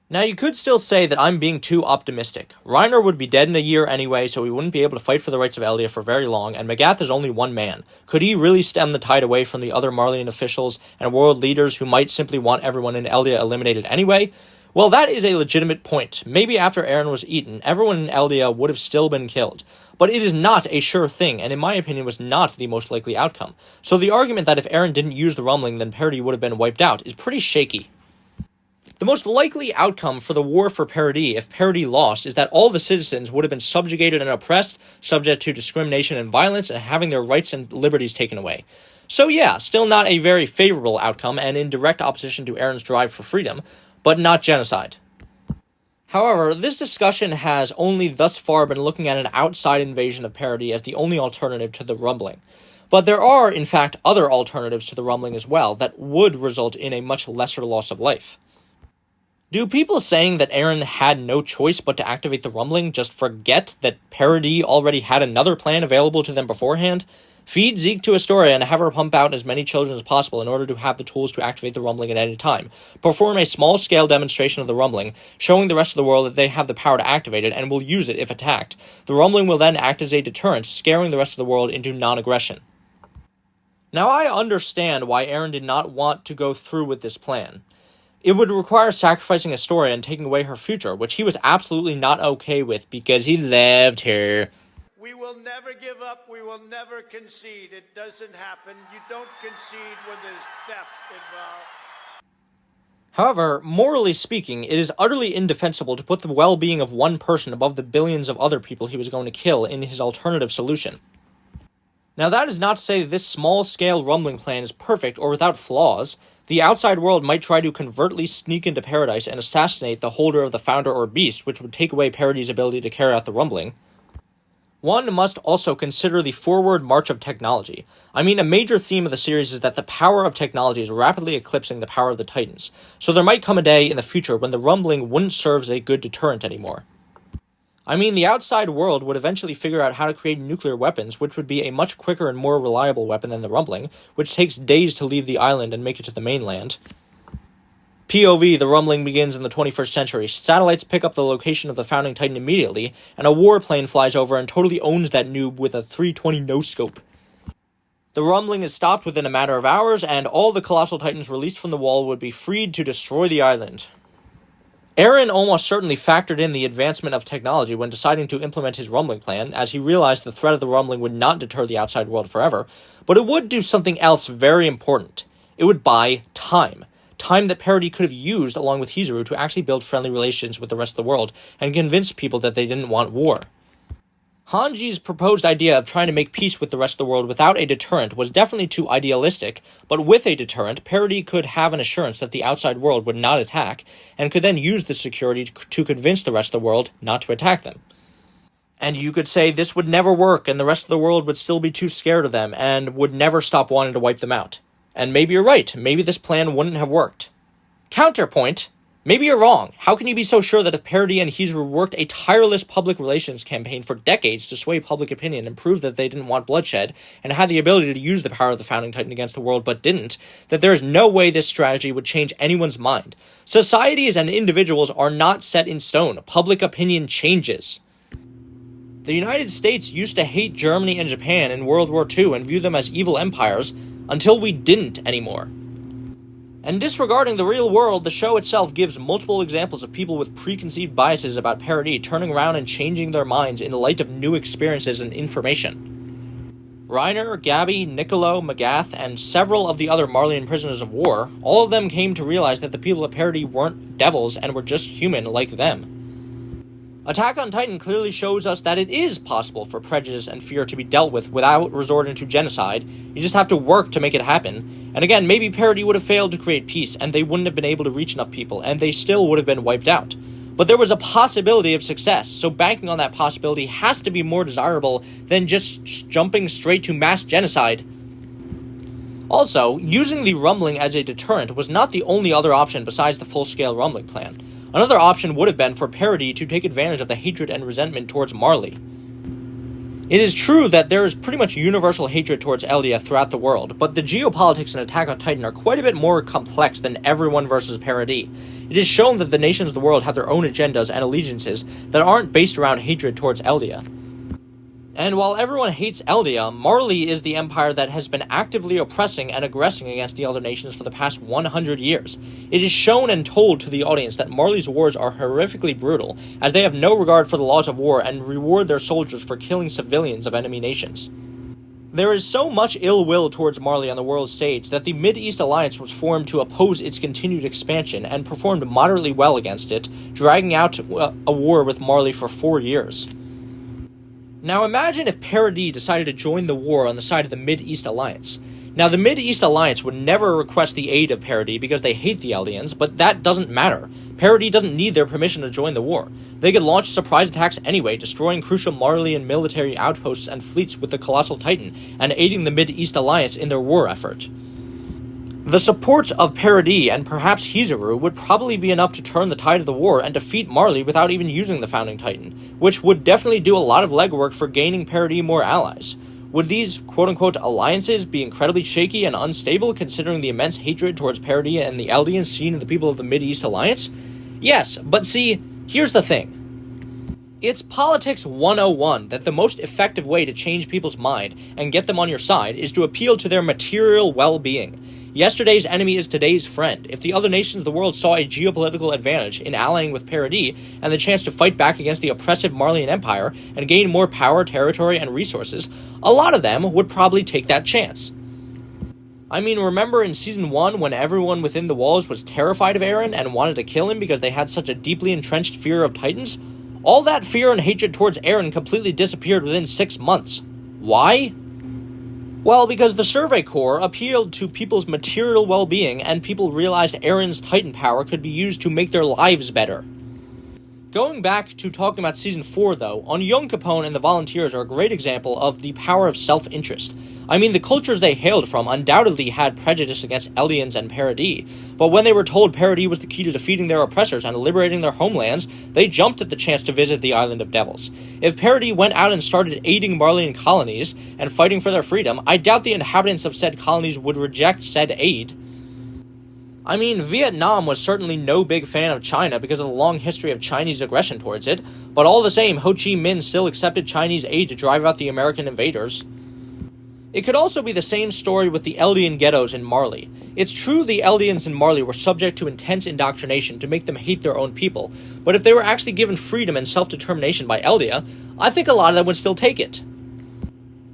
Now, you could still say that I'm being too optimistic. Reiner would be dead in a year anyway, so he wouldn't be able to fight for the rights of Eldia for very long, and Magath is only one man. Could he really stem the tide away from the other Marleyan officials and world leaders who might simply want everyone in Eldia eliminated anyway? Well, that is a legitimate point. Maybe after Eren was eaten, everyone in Eldia would have still been killed. But it is not a sure thing, and in my opinion was not the most likely outcome. So the argument that if Eren didn't use the rumbling, then Paradis would have been wiped out is pretty shaky. The most likely outcome for the war for Paradis, if Paradis lost, is that all the citizens would have been subjugated and oppressed, subject to discrimination and violence, and having their rights and liberties taken away. So yeah, still not a very favorable outcome, and in direct opposition to Eren's drive for freedom, but not genocide. However, this discussion has only thus far been looking at an outside invasion of Paradis as the only alternative to the rumbling. But there are, in fact, other alternatives to the rumbling as well that would result in a much lesser loss of life. Do people saying that Eren had no choice but to activate the rumbling just forget that Paradis already had another plan available to them beforehand? Feed Zeke to Astoria and have her pump out as many children as possible in order to have the tools to activate the rumbling at any time. Perform a small-scale demonstration of the rumbling, showing the rest of the world that they have the power to activate it and will use it if attacked. The rumbling will then act as a deterrent, scaring the rest of the world into non-aggression. Now, I understand why Eren did not want to go through with this plan. It would require sacrificing Astoria and taking away her future, which he was absolutely not okay with because he loved her. We will never give up. We will never concede. It doesn't happen. You don't concede when there's theft involved. However, morally speaking, it is utterly indefensible to put the well-being of one person above the billions of other people he was going to kill in his alternative solution. Now, that is not to say that this small-scale rumbling plan is perfect or without flaws. The outside world might try to covertly sneak into Paradise and assassinate the holder of the Founder or Beast, which would take away Paradis' ability to carry out the rumbling. One must also consider the forward march of technology. I mean, a major theme of the series is that the power of technology is rapidly eclipsing the power of the Titans, so there might come a day in the future when the rumbling wouldn't serve as a good deterrent anymore. I mean, the outside world would eventually figure out how to create nuclear weapons, which would be a much quicker and more reliable weapon than the rumbling, which takes days to leave the island and make it to the mainland. POV, the rumbling begins in the 21st century. Satellites pick up the location of the founding titan immediately, and a warplane flies over and totally owns that noob with a 320 no-scope. The rumbling is stopped within a matter of hours, and all the colossal titans released from the wall would be freed to destroy the island. Eren almost certainly factored in the advancement of technology when deciding to implement his rumbling plan, as he realized the threat of the rumbling would not deter the outside world forever, but it would do something else very important. It would buy time. Time that Paradis could have used along with Hizuru to actually build friendly relations with the rest of the world and convince people that they didn't want war. Hanji's proposed idea of trying to make peace with the rest of the world without a deterrent was definitely too idealistic, but with a deterrent, Paradis could have an assurance that the outside world would not attack, and could then use this security to convince the rest of the world not to attack them. And you could say this would never work, and the rest of the world would still be too scared of them, and would never stop wanting to wipe them out. And maybe you're right, maybe this plan wouldn't have worked. Counterpoint. Maybe you're wrong. How can you be so sure that if Paradis and Hizuru worked a tireless public relations campaign for decades to sway public opinion and prove that they didn't want bloodshed, and had the ability to use the power of the Founding Titan against the world but didn't, that there is no way this strategy would change anyone's mind? Societies and individuals are not set in stone. Public opinion changes. The United States used to hate Germany and Japan in World War II and view them as evil empires, until we didn't anymore. And disregarding the real world, the show itself gives multiple examples of people with preconceived biases about Paradis turning around and changing their minds in light of new experiences and information. Reiner, Gabi, Niccolo, Magath, and several of the other Marleyan prisoners of war, all of them came to realize that the people of Paradis weren't devils and were just human like them. Attack on Titan clearly shows us that it is possible for prejudice and fear to be dealt with without resorting to genocide. You just have to work to make it happen. And again, maybe Paradis would have failed to create peace, and they wouldn't have been able to reach enough people, and they still would have been wiped out. But there was a possibility of success, so banking on that possibility has to be more desirable than just jumping straight to mass genocide. Also, using the rumbling as a deterrent was not the only other option besides the full-scale rumbling plan. Another option would have been for Paradis to take advantage of the hatred and resentment towards Marley. It is true that there is pretty much universal hatred towards Eldia throughout the world, but the geopolitics in Attack on Titan are quite a bit more complex than everyone versus Paradis. It is shown that the nations of the world have their own agendas and allegiances that aren't based around hatred towards Eldia. And while everyone hates Eldia, Marley is the empire that has been actively oppressing and aggressing against the other nations for the past 100 years. It is shown and told to the audience that Marley's wars are horrifically brutal, as they have no regard for the laws of war and reward their soldiers for killing civilians of enemy nations. There is so much ill will towards Marley on the world stage that the Mid-East Alliance was formed to oppose its continued expansion and performed moderately well against it, dragging out a war with Marley for 4 years. Now imagine if Paradis decided to join the war on the side of the Mid-East Alliance. Now the Mid-East Alliance would never request the aid of Paradis because they hate the Eldians, but that doesn't matter. Paradis doesn't need their permission to join the war. They could launch surprise attacks anyway, destroying crucial Marleyan military outposts and fleets with the Colossal Titan, and aiding the Mid-East Alliance in their war effort. The support of Paradis and perhaps Hizuru would probably be enough to turn the tide of the war and defeat Marley without even using the Founding Titan, which would definitely do a lot of legwork for gaining Paradis more allies. Would these quote-unquote alliances be incredibly shaky and unstable considering the immense hatred towards Paradis and the Eldians seen in the people of the Mid-East Alliance? Yes, but see, here's the thing. It's Politics 101 that the most effective way to change people's mind and get them on your side is to appeal to their material well-being. Yesterday's enemy is today's friend. If the other nations of the world saw a geopolitical advantage in allying with Paradis and the chance to fight back against the oppressive Marleyan Empire and gain more power, territory, and resources, a lot of them would probably take that chance. I mean, remember in Season 1 when everyone within the walls was terrified of Eren and wanted to kill him because they had such a deeply entrenched fear of Titans? All that fear and hatred towards Eren completely disappeared within 6 months. Why? Well, because the Survey Corps appealed to people's material well-being and people realized Eren's Titan power could be used to make their lives better. Going back to talking about Season 4, though, Young Capone and the Volunteers are a great example of the power of self-interest. I mean, the cultures they hailed from undoubtedly had prejudice against Eldians and Paradis, but when they were told Paradis was the key to defeating their oppressors and liberating their homelands, they jumped at the chance to visit the Island of Devils. If Paradis went out and started aiding Marleyan colonies and fighting for their freedom, I doubt the inhabitants of said colonies would reject said aid. I mean, Vietnam was certainly no big fan of China because of the long history of Chinese aggression towards it, but all the same, Ho Chi Minh still accepted Chinese aid to drive out the American invaders. It could also be the same story with the Eldian ghettos in Marley. It's true the Eldians in Marley were subject to intense indoctrination to make them hate their own people, but if they were actually given freedom and self-determination by Eldia, I think a lot of them would still take it.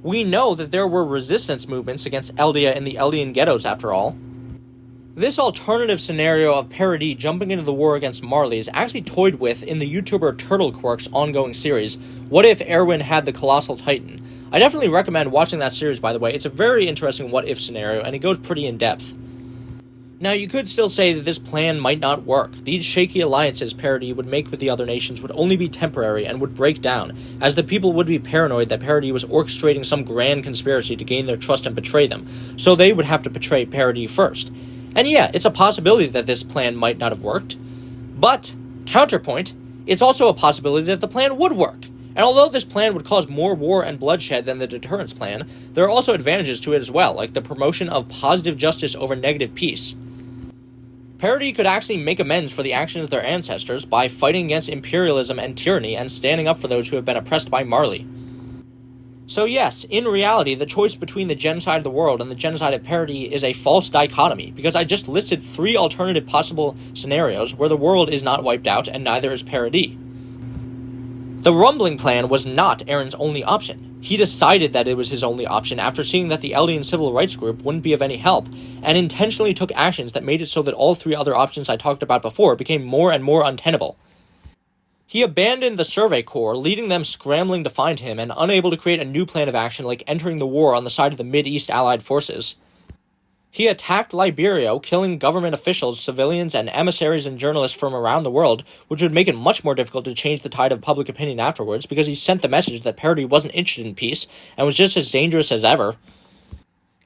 We know that there were resistance movements against Eldia in the Eldian ghettos after all. This alternative scenario of Paradis jumping into the war against Marley is actually toyed with in the YouTuber Turtlequark's ongoing series, What If Erwin Had the Colossal Titan? I definitely recommend watching that series, by the way. It's a very interesting what-if scenario, and it goes pretty in-depth. Now, you could still say that this plan might not work. These shaky alliances Paradis would make with the other nations would only be temporary and would break down, as the people would be paranoid that Paradis was orchestrating some grand conspiracy to gain their trust and betray them, so they would have to betray Paradis first. And yeah, it's a possibility that this plan might not have worked. But, counterpoint, it's also a possibility that the plan would work. And although this plan would cause more war and bloodshed than the Deterrence plan, there are also advantages to it as well, like the promotion of positive justice over negative peace. Paradis could actually make amends for the actions of their ancestors by fighting against imperialism and tyranny and standing up for those who have been oppressed by Marley. So yes, in reality, the choice between the genocide of the world and the genocide of Paradis is a false dichotomy, because I just listed 3 alternative possible scenarios where the world is not wiped out and neither is Paradis. The Rumbling plan was not Eren's only option. He decided that it was his only option after seeing that the Eldian civil rights group wouldn't be of any help, and intentionally took actions that made it so that all 3 other options I talked about before became more and more untenable. He abandoned the Survey Corps, leading them scrambling to find him and unable to create a new plan of action like entering the war on the side of the Mid-East Allied forces. He attacked Liberia, killing government officials, civilians, and emissaries and journalists from around the world, which would make it much more difficult to change the tide of public opinion afterwards, because he sent the message that Paradis wasn't interested in peace, and was just as dangerous as ever.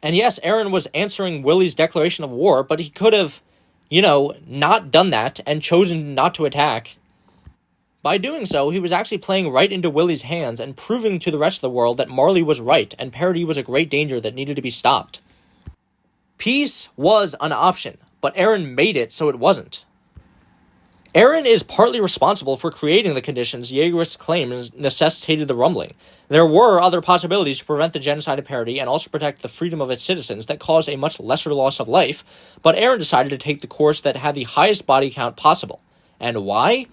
And yes, Eren was answering Willie's declaration of war, but he could have, not done that, and chosen not to attack. By doing so, he was actually playing right into Willie's hands, and proving to the rest of the world that Marley was right, and Paradis was a great danger that needed to be stopped. Peace was an option, but Eren made it so it wasn't. Eren is partly responsible for creating the conditions Jaegerist claims necessitated the rumbling. There were other possibilities to prevent the genocide of Paradis and also protect the freedom of its citizens that caused a much lesser loss of life, but Eren decided to take the course that had the highest body count possible. And why?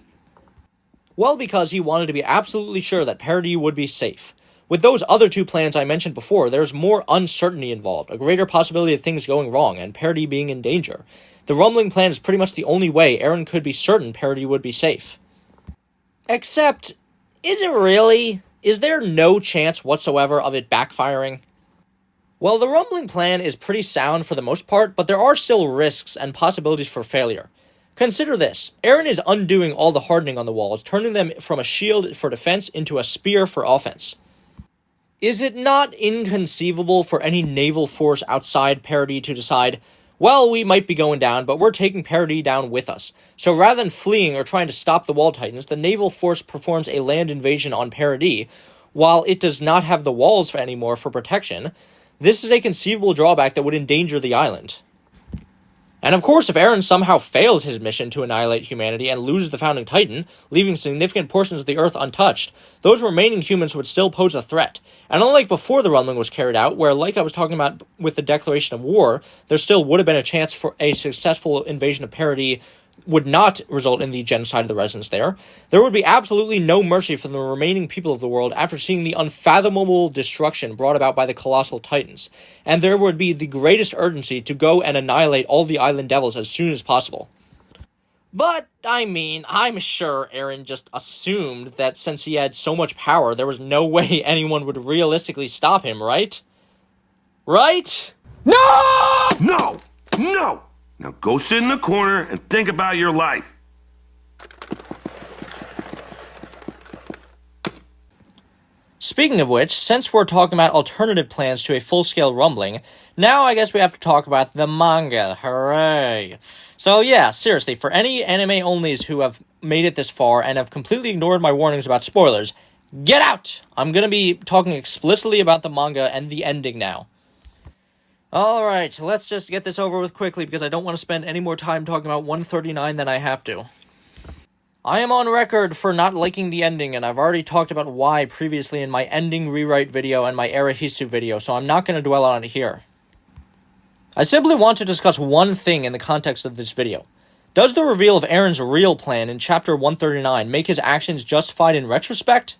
Well, because he wanted to be absolutely sure that Paradis would be safe. With those other 2 plans I mentioned before, there's more uncertainty involved, a greater possibility of things going wrong, and Paradis being in danger. The Rumbling plan is pretty much the only way Eren could be certain Paradis would be safe. Except, is it really? Is there no chance whatsoever of it backfiring? Well, the Rumbling plan is pretty sound for the most part, but there are still risks and possibilities for failure. Consider this. Eren is undoing all the hardening on the walls, turning them from a shield for defense into a spear for offense. Is it not inconceivable for any naval force outside Paradis to decide, well, we might be going down, but we're taking Paradis down with us. So rather than fleeing or trying to stop the Wall Titans, the naval force performs a land invasion on Paradis, while it does not have the walls anymore for protection. This is a conceivable drawback that would endanger the island. And of course, if Eren somehow fails his mission to annihilate humanity and loses the Founding Titan, leaving significant portions of the Earth untouched, those remaining humans would still pose a threat. And unlike before the Rumbling was carried out, where, like I was talking about with the declaration of war, there still would have been a chance for a successful invasion of Paradis would not result in the genocide of the residents there, there would be absolutely no mercy for the remaining people of the world after seeing the unfathomable destruction brought about by the colossal titans, and there would be the greatest urgency to go and annihilate all the island devils as soon as possible. But, I'm sure Eren just assumed that since he had so much power, there was no way anyone would realistically stop him, right? Right? No! No! No! Now go sit in the corner and think about your life. Speaking of which, since we're talking about alternative plans to a full-scale rumbling, now I guess we have to talk about the manga. Hooray! So yeah, seriously, for any anime-onlys who have made it this far and have completely ignored my warnings about spoilers, get out! I'm gonna be talking explicitly about the manga and the ending now. Alright, so let's just get this over with quickly because I don't want to spend any more time talking about 139 than I have to. I am on record for not liking the ending, and I've already talked about why previously in my ending rewrite video and my Erahisu video, so I'm not going to dwell on it here. I simply want to discuss one thing in the context of this video. Does the reveal of Eren's real plan in Chapter 139 make his actions justified in retrospect?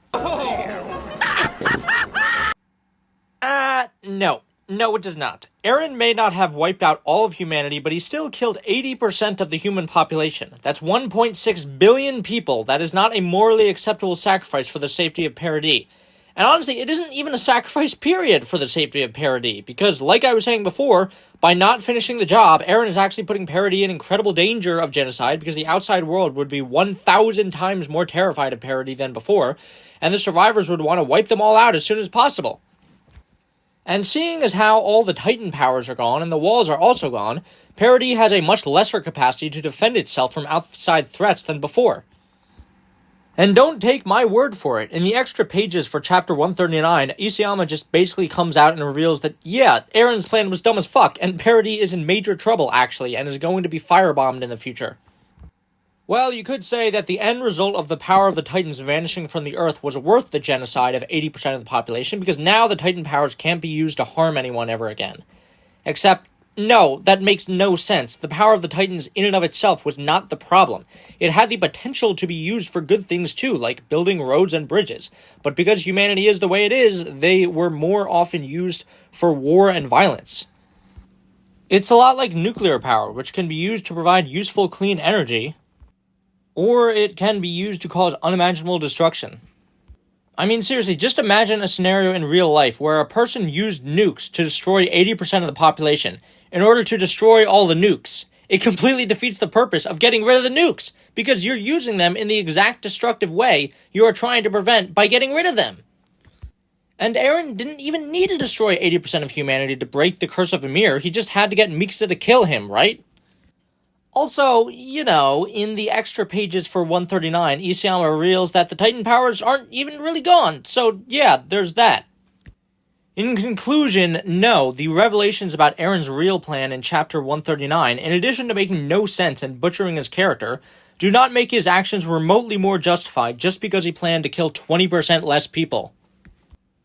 No. No, it does not. Eren may not have wiped out all of humanity, but he still killed 80% of the human population. That's 1.6 billion people. That is not a morally acceptable sacrifice for the safety of Paradis. And honestly, it isn't even a sacrifice period for the safety of Paradis, because like I was saying before, by not finishing the job, Eren is actually putting Paradis in incredible danger of genocide, because the outside world would be 1,000 times more terrified of Paradis than before, and the survivors would want to wipe them all out as soon as possible. And seeing as how all the Titan powers are gone and the walls are also gone, Paradis has a much lesser capacity to defend itself from outside threats than before. And don't take my word for it. In the extra pages for Chapter 139, Isayama just basically comes out and reveals that, yeah, Eren's plan was dumb as fuck, and Paradis is in major trouble, actually, and is going to be firebombed in the future. Well, you could say that the end result of the power of the Titans vanishing from the Earth was worth the genocide of 80% of the population, because now the Titan powers can't be used to harm anyone ever again. Except, no, that makes no sense. The power of the Titans in and of itself was not the problem. It had the potential to be used for good things too, like building roads and bridges. But because humanity is the way it is, they were more often used for war and violence. It's a lot like nuclear power, which can be used to provide useful clean energy, or it can be used to cause unimaginable destruction. I mean, seriously, just imagine a scenario in real life where a person used nukes to destroy 80% of the population in order to destroy all the nukes. It completely defeats the purpose of getting rid of the nukes, because you're using them in the exact destructive way you are trying to prevent by getting rid of them. And Eren didn't even need to destroy 80% of humanity to break the curse of Ymir, he just had to get Mikasa to kill him, right? Also, you know, in the extra pages for 139, Isayama reveals that the Titan powers aren't even really gone, so yeah, there's that. In conclusion, no, the revelations about Eren's real plan in Chapter 139, in addition to making no sense and butchering his character, do not make his actions remotely more justified just because he planned to kill 20% less people.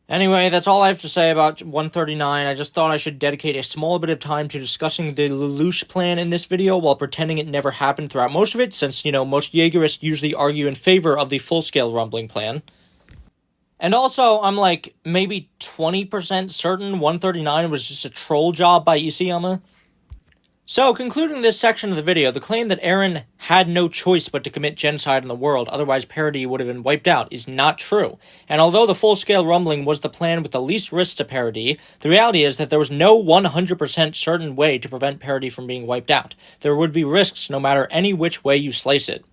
Anyway, that's all I have to say about 139. I just thought I should dedicate a small bit of time to discussing the Lelouch plan in this video while pretending it never happened throughout most of it, since, you know, most Jaegerists usually argue in favor of the full-scale rumbling plan. And also, I'm like, maybe 20% certain 139 was just a troll job by Isayama. So, concluding this section of the video, the claim that Eren had no choice but to commit genocide in the world, otherwise Paradis would have been wiped out, is not true. And although the full-scale rumbling was the plan with the least risk to Paradis, the reality is that there was no 100% certain way to prevent Paradis from being wiped out. There would be risks no matter any which way you slice it.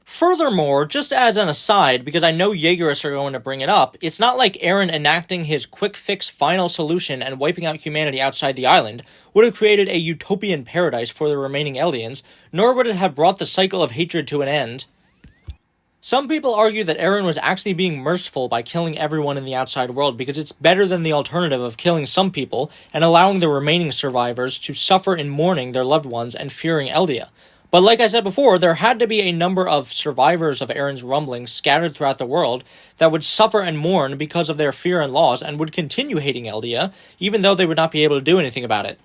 Furthermore, just as an aside, because I know Jaegerists are going to bring it up, it's not like Eren enacting his quick-fix final solution and wiping out humanity outside the island would have created a utopian paradise for the remaining Eldians, nor would it have brought the cycle of hatred to an end. Some people argue that Eren was actually being merciful by killing everyone in the outside world because it's better than the alternative of killing some people and allowing the remaining survivors to suffer in mourning their loved ones and fearing Eldia. But like I said before, there had to be a number of survivors of Eren's rumbling scattered throughout the world that would suffer and mourn because of their fear and loss and would continue hating Eldia, even though they would not be able to do anything about it.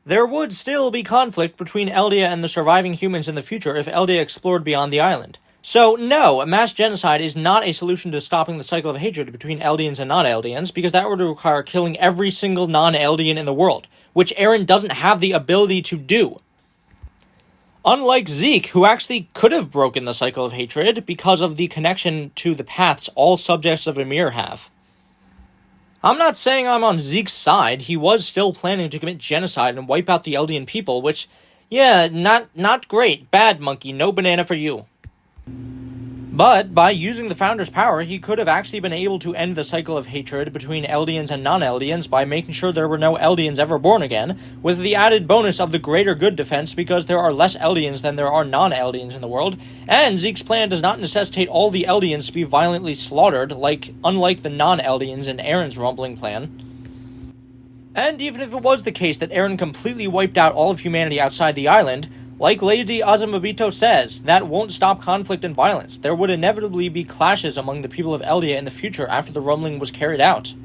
There would still be conflict between Eldia and the surviving humans in the future if Eldia explored beyond the island. So no, mass genocide is not a solution to stopping the cycle of hatred between Eldians and non-Eldians, because that would require killing every single non-Eldian in the world, which Eren doesn't have the ability to do. Unlike Zeke, who actually could have broken the cycle of hatred because of the connection to the paths all subjects of Ymir have. I'm not saying I'm on Zeke's side. He was still planning to commit genocide and wipe out the Eldian people, which, yeah, not great. Bad, monkey. No banana for you. But, by using the Founder's power, he could have actually been able to end the cycle of hatred between Eldians and non-Eldians by making sure there were no Eldians ever born again, with the added bonus of the greater good defense because there are less Eldians than there are non-Eldians in the world, and Zeke's plan does not necessitate all the Eldians to be violently slaughtered, unlike the non-Eldians in Eren's rumbling plan. And even if it was the case that Eren completely wiped out all of humanity outside the island, like Lady Azumabito says, that won't stop conflict and violence. There would inevitably be clashes among the people of Eldia in the future after the rumbling was carried out.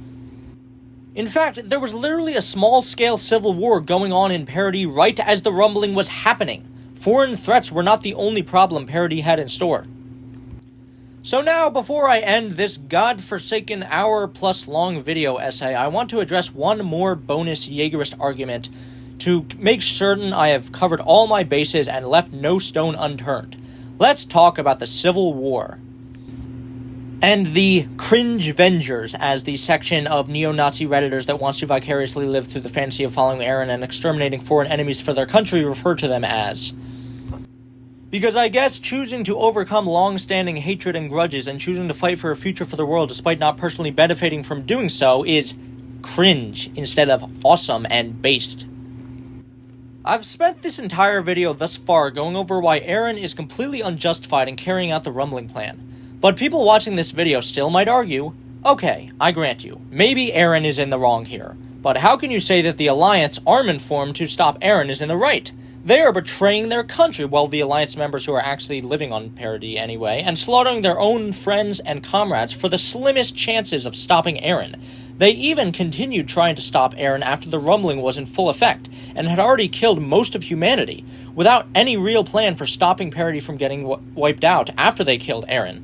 In fact, there was literally a small-scale civil war going on in Paradis right as the rumbling was happening. Foreign threats were not the only problem Paradis had in store. So now, before I end this godforsaken hour-plus long video essay, I want to address one more bonus Jaegerist argument to make certain I have covered all my bases and left no stone unturned. Let's talk about the Civil War. And the cringe Vengers, as the section of neo-Nazi Redditors that wants to vicariously live through the fantasy of following Eren and exterminating foreign enemies for their country refer to them as. Because I guess choosing to overcome long-standing hatred and grudges and choosing to fight for a future for the world despite not personally benefiting from doing so is cringe instead of awesome and based. I've spent this entire video thus far going over why Eren is completely unjustified in carrying out the rumbling plan. But people watching this video still might argue, okay, I grant you, maybe Eren is in the wrong here. But how can you say that the Alliance armament formed to stop Eren is in the right? They are betraying their country, well, the Alliance members who are actually living on Paradis anyway, and slaughtering their own friends and comrades for the slimmest chances of stopping Eren. They even continued trying to stop Eren after the rumbling was in full effect, and had already killed most of humanity, without any real plan for stopping Paradis from getting wiped out after they killed Eren.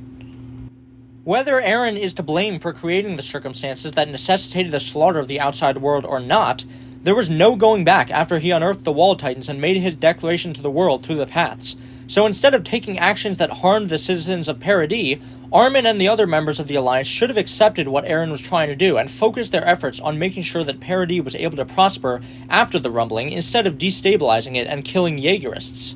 Whether Eren is to blame for creating the circumstances that necessitated the slaughter of the outside world or not, there was no going back after he unearthed the Wall Titans and made his declaration to the world through the paths. So instead of taking actions that harmed the citizens of Paradis, Armin and the other members of the Alliance should have accepted what Eren was trying to do and focused their efforts on making sure that Paradis was able to prosper after the rumbling instead of destabilizing it and killing Jaegerists.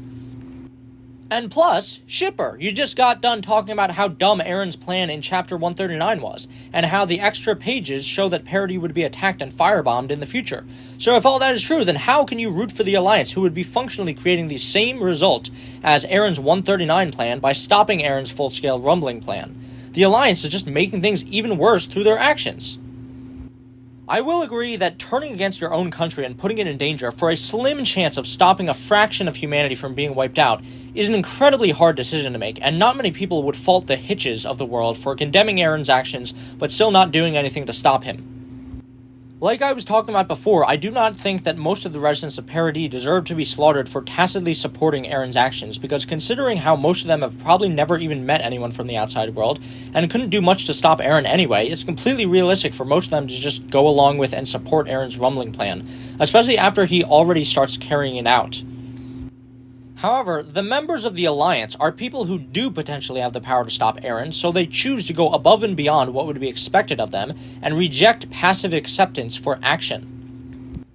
And plus, Shipper, you just got done talking about how dumb Eren's plan in Chapter 139 was, and how the extra pages show that Paradis would be attacked and firebombed in the future. So if all that is true, then how can you root for the Alliance, who would be functionally creating the same result as Eren's 139 plan by stopping Eren's full-scale rumbling plan? The Alliance is just making things even worse through their actions. I will agree that turning against your own country and putting it in danger for a slim chance of stopping a fraction of humanity from being wiped out is an incredibly hard decision to make, and not many people would fault the hitches of the world for condemning Eren's actions but still not doing anything to stop him. Like I was talking about before, I do not think that most of the residents of Paradis deserve to be slaughtered for tacitly supporting Eren's actions, because considering how most of them have probably never even met anyone from the outside world, and couldn't do much to stop Eren anyway, it's completely realistic for most of them to just go along with and support Eren's rumbling plan, especially after he already starts carrying it out. However, the members of the Alliance are people who do potentially have the power to stop Eren, so they choose to go above and beyond what would be expected of them, and reject passive acceptance for action.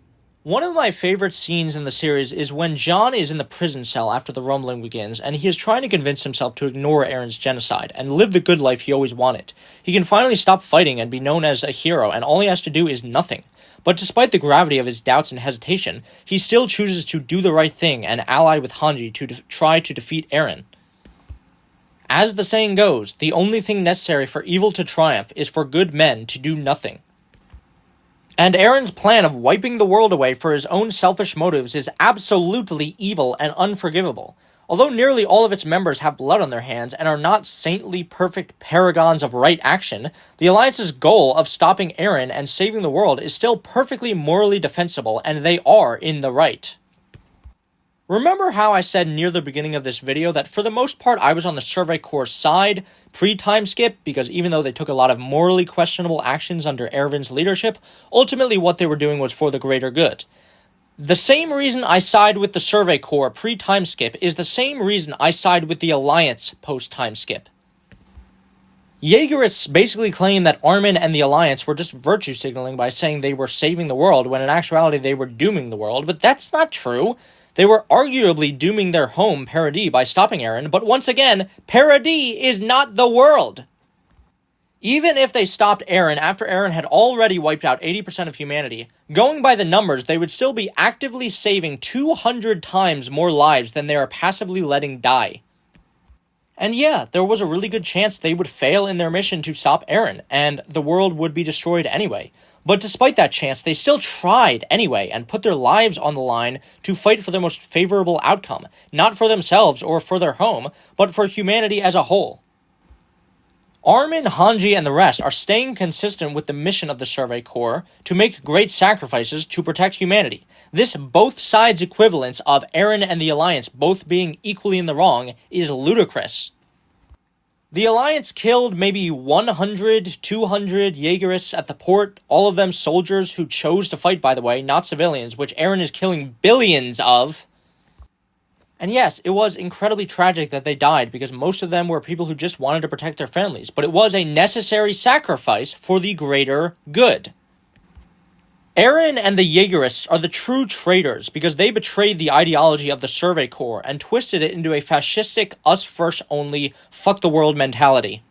One of my favorite scenes in the series is when John is in the prison cell after the rumbling begins, and he is trying to convince himself to ignore Eren's genocide, and live the good life he always wanted. He can finally stop fighting and be known as a hero, and all he has to do is nothing. But despite the gravity of his doubts and hesitation, he still chooses to do the right thing and ally with Hanji to try to defeat Eren. As the saying goes, the only thing necessary for evil to triumph is for good men to do nothing. And Eren's plan of wiping the world away for his own selfish motives is absolutely evil and unforgivable. Although nearly all of its members have blood on their hands and are not saintly, perfect paragons of right action, the Alliance's goal of stopping Eren and saving the world is still perfectly morally defensible, and they are in the right. Remember how I said near the beginning of this video that for the most part I was on the Survey Corps' side, pre-time skip, because even though they took a lot of morally questionable actions under Eren's leadership, ultimately what they were doing was for the greater good. The same reason I side with the Survey Corps pre-time skip is the same reason I side with the Alliance post-time skip. Jaegerists basically claim that Armin and the Alliance were just virtue signaling by saying they were saving the world, when in actuality they were dooming the world, but that's not true. They were arguably dooming their home, Paradis, by stopping Eren, but once again, Paradis is not the world! Even if they stopped Eren after Eren had already wiped out 80% of humanity, going by the numbers, they would still be actively saving 200 times more lives than they are passively letting die. And yeah, there was a really good chance they would fail in their mission to stop Eren, and the world would be destroyed anyway. But despite that chance, they still tried anyway and put their lives on the line to fight for the most favorable outcome, not for themselves or for their home, but for humanity as a whole. Armin, Hanji, and the rest are staying consistent with the mission of the Survey Corps to make great sacrifices to protect humanity. This both sides equivalence of Eren and the Alliance both being equally in the wrong is ludicrous. The Alliance killed maybe 100, 200 Jaegerists at the port, all of them soldiers who chose to fight, by the way, not civilians, which Eren is killing billions of. And yes, it was incredibly tragic that they died, because most of them were people who just wanted to protect their families, but it was a necessary sacrifice for the greater good. Eren and the Jaegerists are the true traitors because they betrayed the ideology of the Survey Corps and twisted it into a fascistic, us-first-only, fuck-the-world mentality.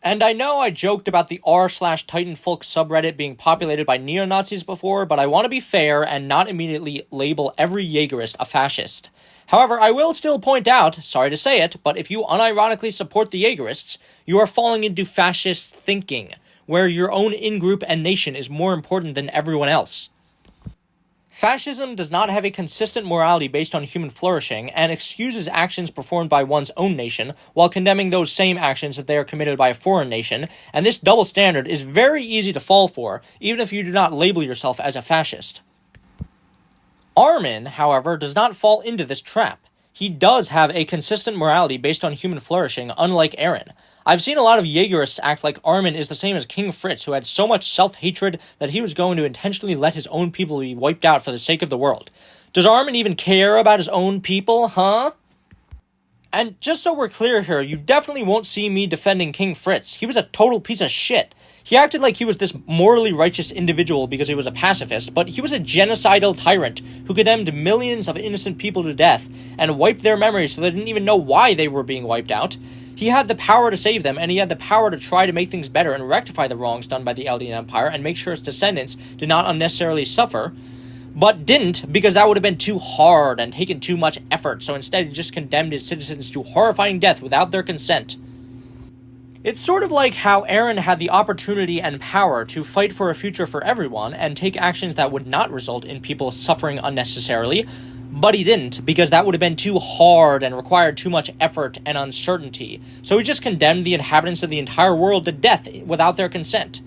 And I know I joked about the r/Titanfolk subreddit being populated by neo-Nazis before, but I want to be fair and not immediately label every Jaegerist a fascist. However, I will still point out, sorry to say it, but if you unironically support the Jaegerists, you are falling into fascist thinking, where your own in-group and nation is more important than everyone else. Fascism does not have a consistent morality based on human flourishing, and excuses actions performed by one's own nation, while condemning those same actions if they are committed by a foreign nation, and this double standard is very easy to fall for, even if you do not label yourself as a fascist. Armin, however, does not fall into this trap. He does have a consistent morality based on human flourishing, unlike Eren. I've seen a lot of Jaegerists act like Armin is the same as King Fritz, who had so much self-hatred that he was going to intentionally let his own people be wiped out for the sake of the world. Does Armin even care about his own people, huh? And just so we're clear here, you definitely won't see me defending King Fritz. He was a total piece of shit. He acted like he was this morally righteous individual because he was a pacifist, but he was a genocidal tyrant who condemned millions of innocent people to death and wiped their memories so they didn't even know why they were being wiped out. He had the power to save them, and he had the power to try to make things better and rectify the wrongs done by the Eldian Empire and make sure his descendants did not unnecessarily suffer, but didn't because that would have been too hard and taken too much effort, so instead he just condemned his citizens to horrifying death without their consent. It's sort of like how Eren had the opportunity and power to fight for a future for everyone and take actions that would not result in people suffering unnecessarily, but he didn't, because that would have been too hard and required too much effort and uncertainty, so he just condemned the inhabitants of the entire world to death without their consent.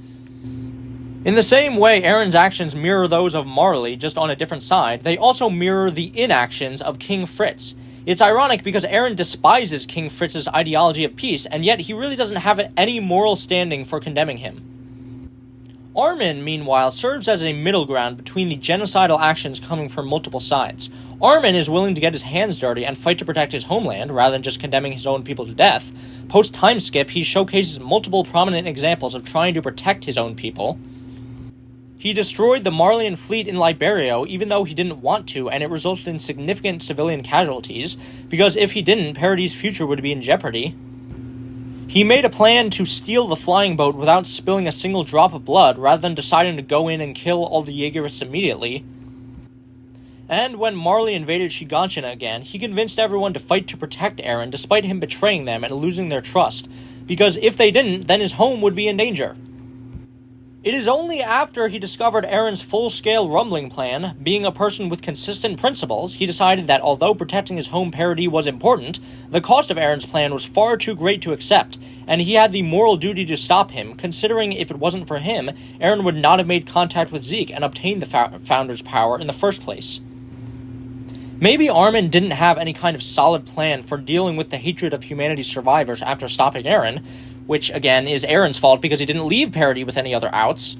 In the same way Eren's actions mirror those of Marley, just on a different side, they also mirror the inactions of King Fritz. It's ironic because Eren despises King Fritz's ideology of peace, and yet he really doesn't have any moral standing for condemning him. Armin, meanwhile, serves as a middle ground between the genocidal actions coming from multiple sides. Armin is willing to get his hands dirty and fight to protect his homeland, rather than just condemning his own people to death. Post-time skip, he showcases multiple prominent examples of trying to protect his own people. He destroyed the Marleyan fleet in Liberio, even though he didn't want to, and it resulted in significant civilian casualties, because if he didn't, Paradis' future would be in jeopardy. He made a plan to steal the flying boat without spilling a single drop of blood, rather than deciding to go in and kill all the Jaegerists immediately. And when Marley invaded Shiganshina again, he convinced everyone to fight to protect Eren, despite him betraying them and losing their trust, because if they didn't, then his home would be in danger. It is only after he discovered Eren's full-scale rumbling plan, being a person with consistent principles, he decided that although protecting his home Paradis was important, the cost of Eren's plan was far too great to accept, and he had the moral duty to stop him, considering if it wasn't for him, Eren would not have made contact with Zeke and obtained the Founder's power in the first place. Maybe Armin didn't have any kind of solid plan for dealing with the hatred of humanity's survivors after stopping Eren, which, again, is Eren's fault because he didn't leave Paradis with any other outs.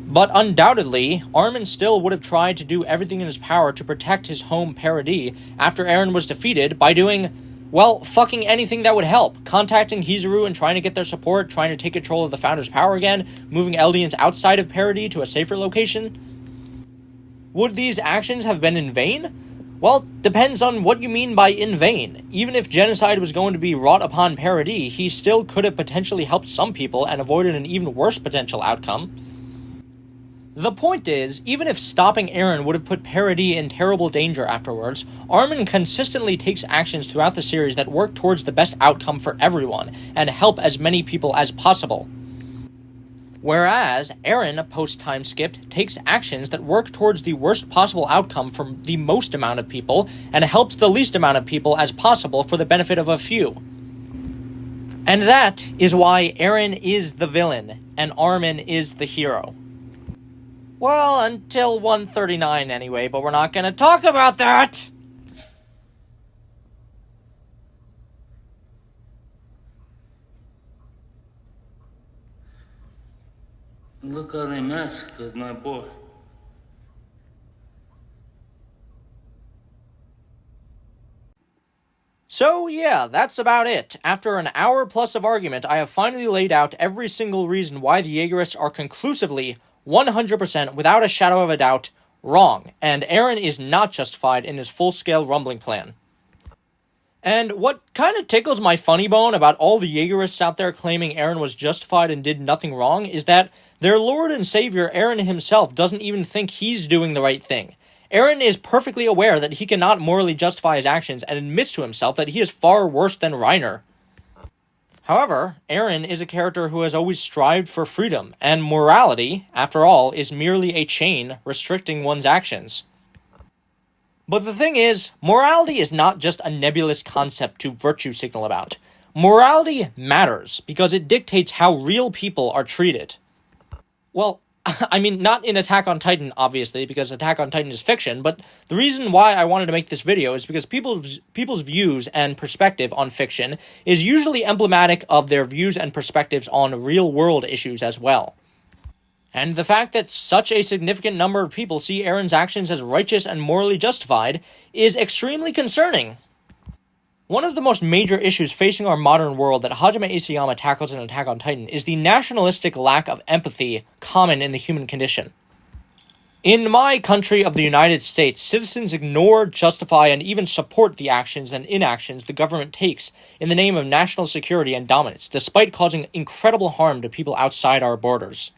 But undoubtedly, Armin still would have tried to do everything in his power to protect his home Paradis after Eren was defeated by doing, well, fucking anything that would help. Contacting Hizuru and trying to get their support, trying to take control of the Founder's power again, moving Eldians outside of Paradis to a safer location. Would these actions have been in vain? Well, depends on what you mean by in vain. Even if genocide was going to be wrought upon Paradis, he still could have potentially helped some people and avoided an even worse potential outcome. The point is, even if stopping Eren would have put Paradis in terrible danger afterwards, Armin consistently takes actions throughout the series that work towards the best outcome for everyone, and help as many people as possible. Whereas Eren, post-time skipped, takes actions that work towards the worst possible outcome for the most amount of people, and helps the least amount of people as possible for the benefit of a few. And that is why Eren is the villain, and Armin is the hero. Well, until 139 anyway, but we're not gonna talk about that! Look how they massacred my boy. So yeah, that's about it. After an hour plus of argument, I have finally laid out every single reason why the Jaegerists are conclusively, 100%, without a shadow of a doubt, wrong, and Eren is not justified in his full-scale rumbling plan. And what kind of tickles my funny bone about all the Jaegerists out there claiming Eren was justified and did nothing wrong is that their lord and savior, Eren himself, doesn't even think he's doing the right thing. Eren is perfectly aware that he cannot morally justify his actions and admits to himself that he is far worse than Reiner. However, Eren is a character who has always strived for freedom, and morality, after all, is merely a chain restricting one's actions. But the thing is, morality is not just a nebulous concept to virtue signal about. Morality matters, because it dictates how real people are treated. Well, I mean, not in Attack on Titan, obviously, because Attack on Titan is fiction, but the reason why I wanted to make this video is because people's views and perspective on fiction is usually emblematic of their views and perspectives on real-world issues as well. And the fact that such a significant number of people see Eren's actions as righteous and morally justified is extremely concerning. One of the most major issues facing our modern world that Hajime Isayama tackles in Attack on Titan is the nationalistic lack of empathy common in the human condition. In my country of the United States, citizens ignore, justify, and even support the actions and inactions the government takes in the name of national security and dominance, despite causing incredible harm to people outside our borders.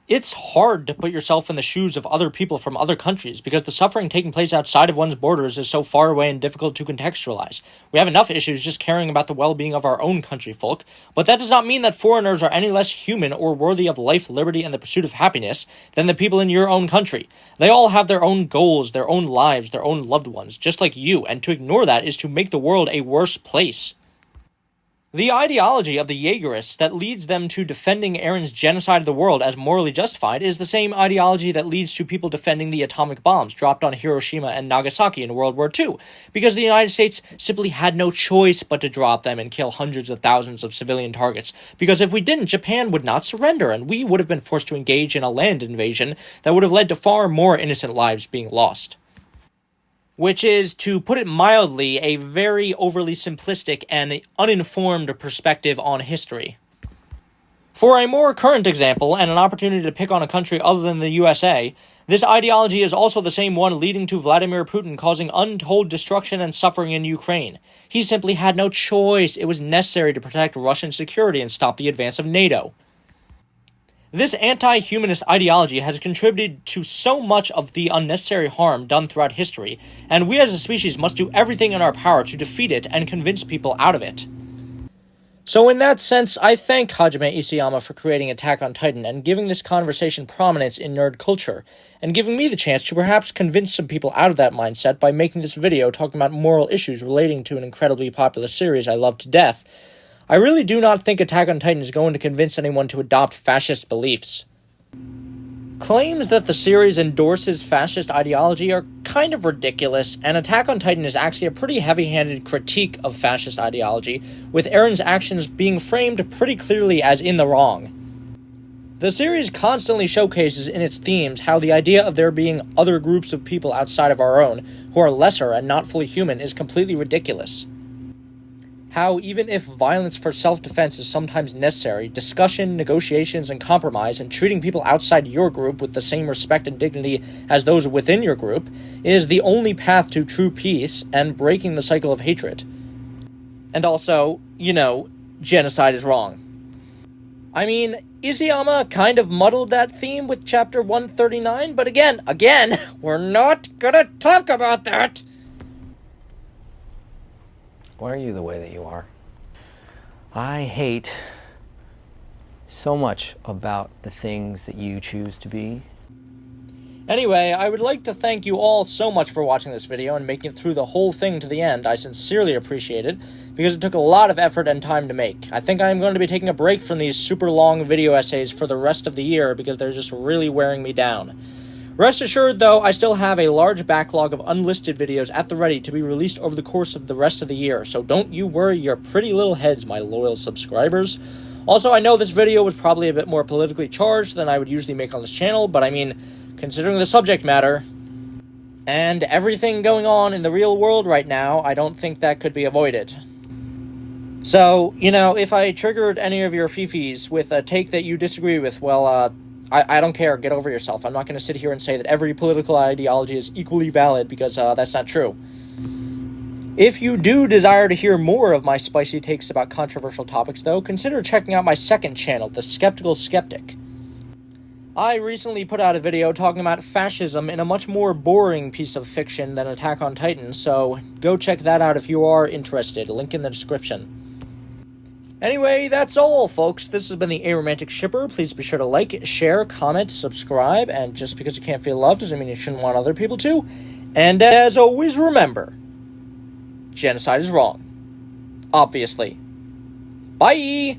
It's hard to put yourself in the shoes of other people from other countries because the suffering taking place outside of one's borders is so far away and difficult to contextualize. We have enough issues just caring about the well-being of our own country folk, but that does not mean that foreigners are any less human or worthy of life, liberty, and the pursuit of happiness than the people in your own country. They all have their own goals, their own lives, their own loved ones, just like you, and to ignore that is to make the world a worse place. The ideology of the Jaegerists that leads them to defending Eren's genocide of the world as morally justified is the same ideology that leads to people defending the atomic bombs dropped on Hiroshima and Nagasaki in World War II, because the United States simply had no choice but to drop them and kill hundreds of thousands of civilian targets, because if we didn't, Japan would not surrender, and we would have been forced to engage in a land invasion that would have led to far more innocent lives being lost. Which is, to put it mildly, a very overly simplistic and uninformed perspective on history. For a more current example, and an opportunity to pick on a country other than the USA, this ideology is also the same one leading to Vladimir Putin causing untold destruction and suffering in Ukraine. He simply had no choice. It was necessary to protect Russian security and stop the advance of NATO. This anti-humanist ideology has contributed to so much of the unnecessary harm done throughout history, and we as a species must do everything in our power to defeat it and convince people out of it. So in that sense, I thank Hajime Isayama for creating Attack on Titan and giving this conversation prominence in nerd culture, and giving me the chance to perhaps convince some people out of that mindset by making this video talking about moral issues relating to an incredibly popular series I love to death. I really do not think Attack on Titan is going to convince anyone to adopt fascist beliefs. Claims that the series endorses fascist ideology are kind of ridiculous, and Attack on Titan is actually a pretty heavy-handed critique of fascist ideology, with Eren's actions being framed pretty clearly as in the wrong. The series constantly showcases in its themes how the idea of there being other groups of people outside of our own, who are lesser and not fully human, is completely ridiculous. How, even if violence for self-defense is sometimes necessary, discussion, negotiations, and compromise, and treating people outside your group with the same respect and dignity as those within your group, is the only path to true peace and breaking the cycle of hatred. And also, genocide is wrong. I mean, Isayama kind of muddled that theme with Chapter 139, but again, we're not gonna talk about that! Why are you the way that you are? I hate so much about the things that you choose to be. Anyway, I would like to thank you all so much for watching this video and making it through the whole thing to the end. I sincerely appreciate it, because it took a lot of effort and time to make. I think I'm going to be taking a break from these super long video essays for the rest of the year, because they're just really wearing me down. Rest assured, though, I still have a large backlog of unlisted videos at the ready to be released over the course of the rest of the year, so don't you worry your pretty little heads, my loyal subscribers. Also, I know this video was probably a bit more politically charged than I would usually make on this channel, but I mean, considering the subject matter and everything going on in the real world right now, I don't think that could be avoided. So, you know, if I triggered any of your fifis with a take that you disagree with, well, I don't care. Get over yourself. I'm not going to sit here and say that every political ideology is equally valid, because that's not true. If you do desire to hear more of my spicy takes about controversial topics, though, consider checking out my second channel, The Skeptical Skeptic. I recently put out a video talking about fascism in a much more boring piece of fiction than Attack on Titan, so go check that out if you are interested. Link in the description. Anyway, that's all, folks. This has been the Aromantic Shipper. Please be sure to like, share, comment, subscribe, and just because you can't feel loved doesn't mean you shouldn't want other people to. And as always, remember, genocide is wrong. Obviously. Bye!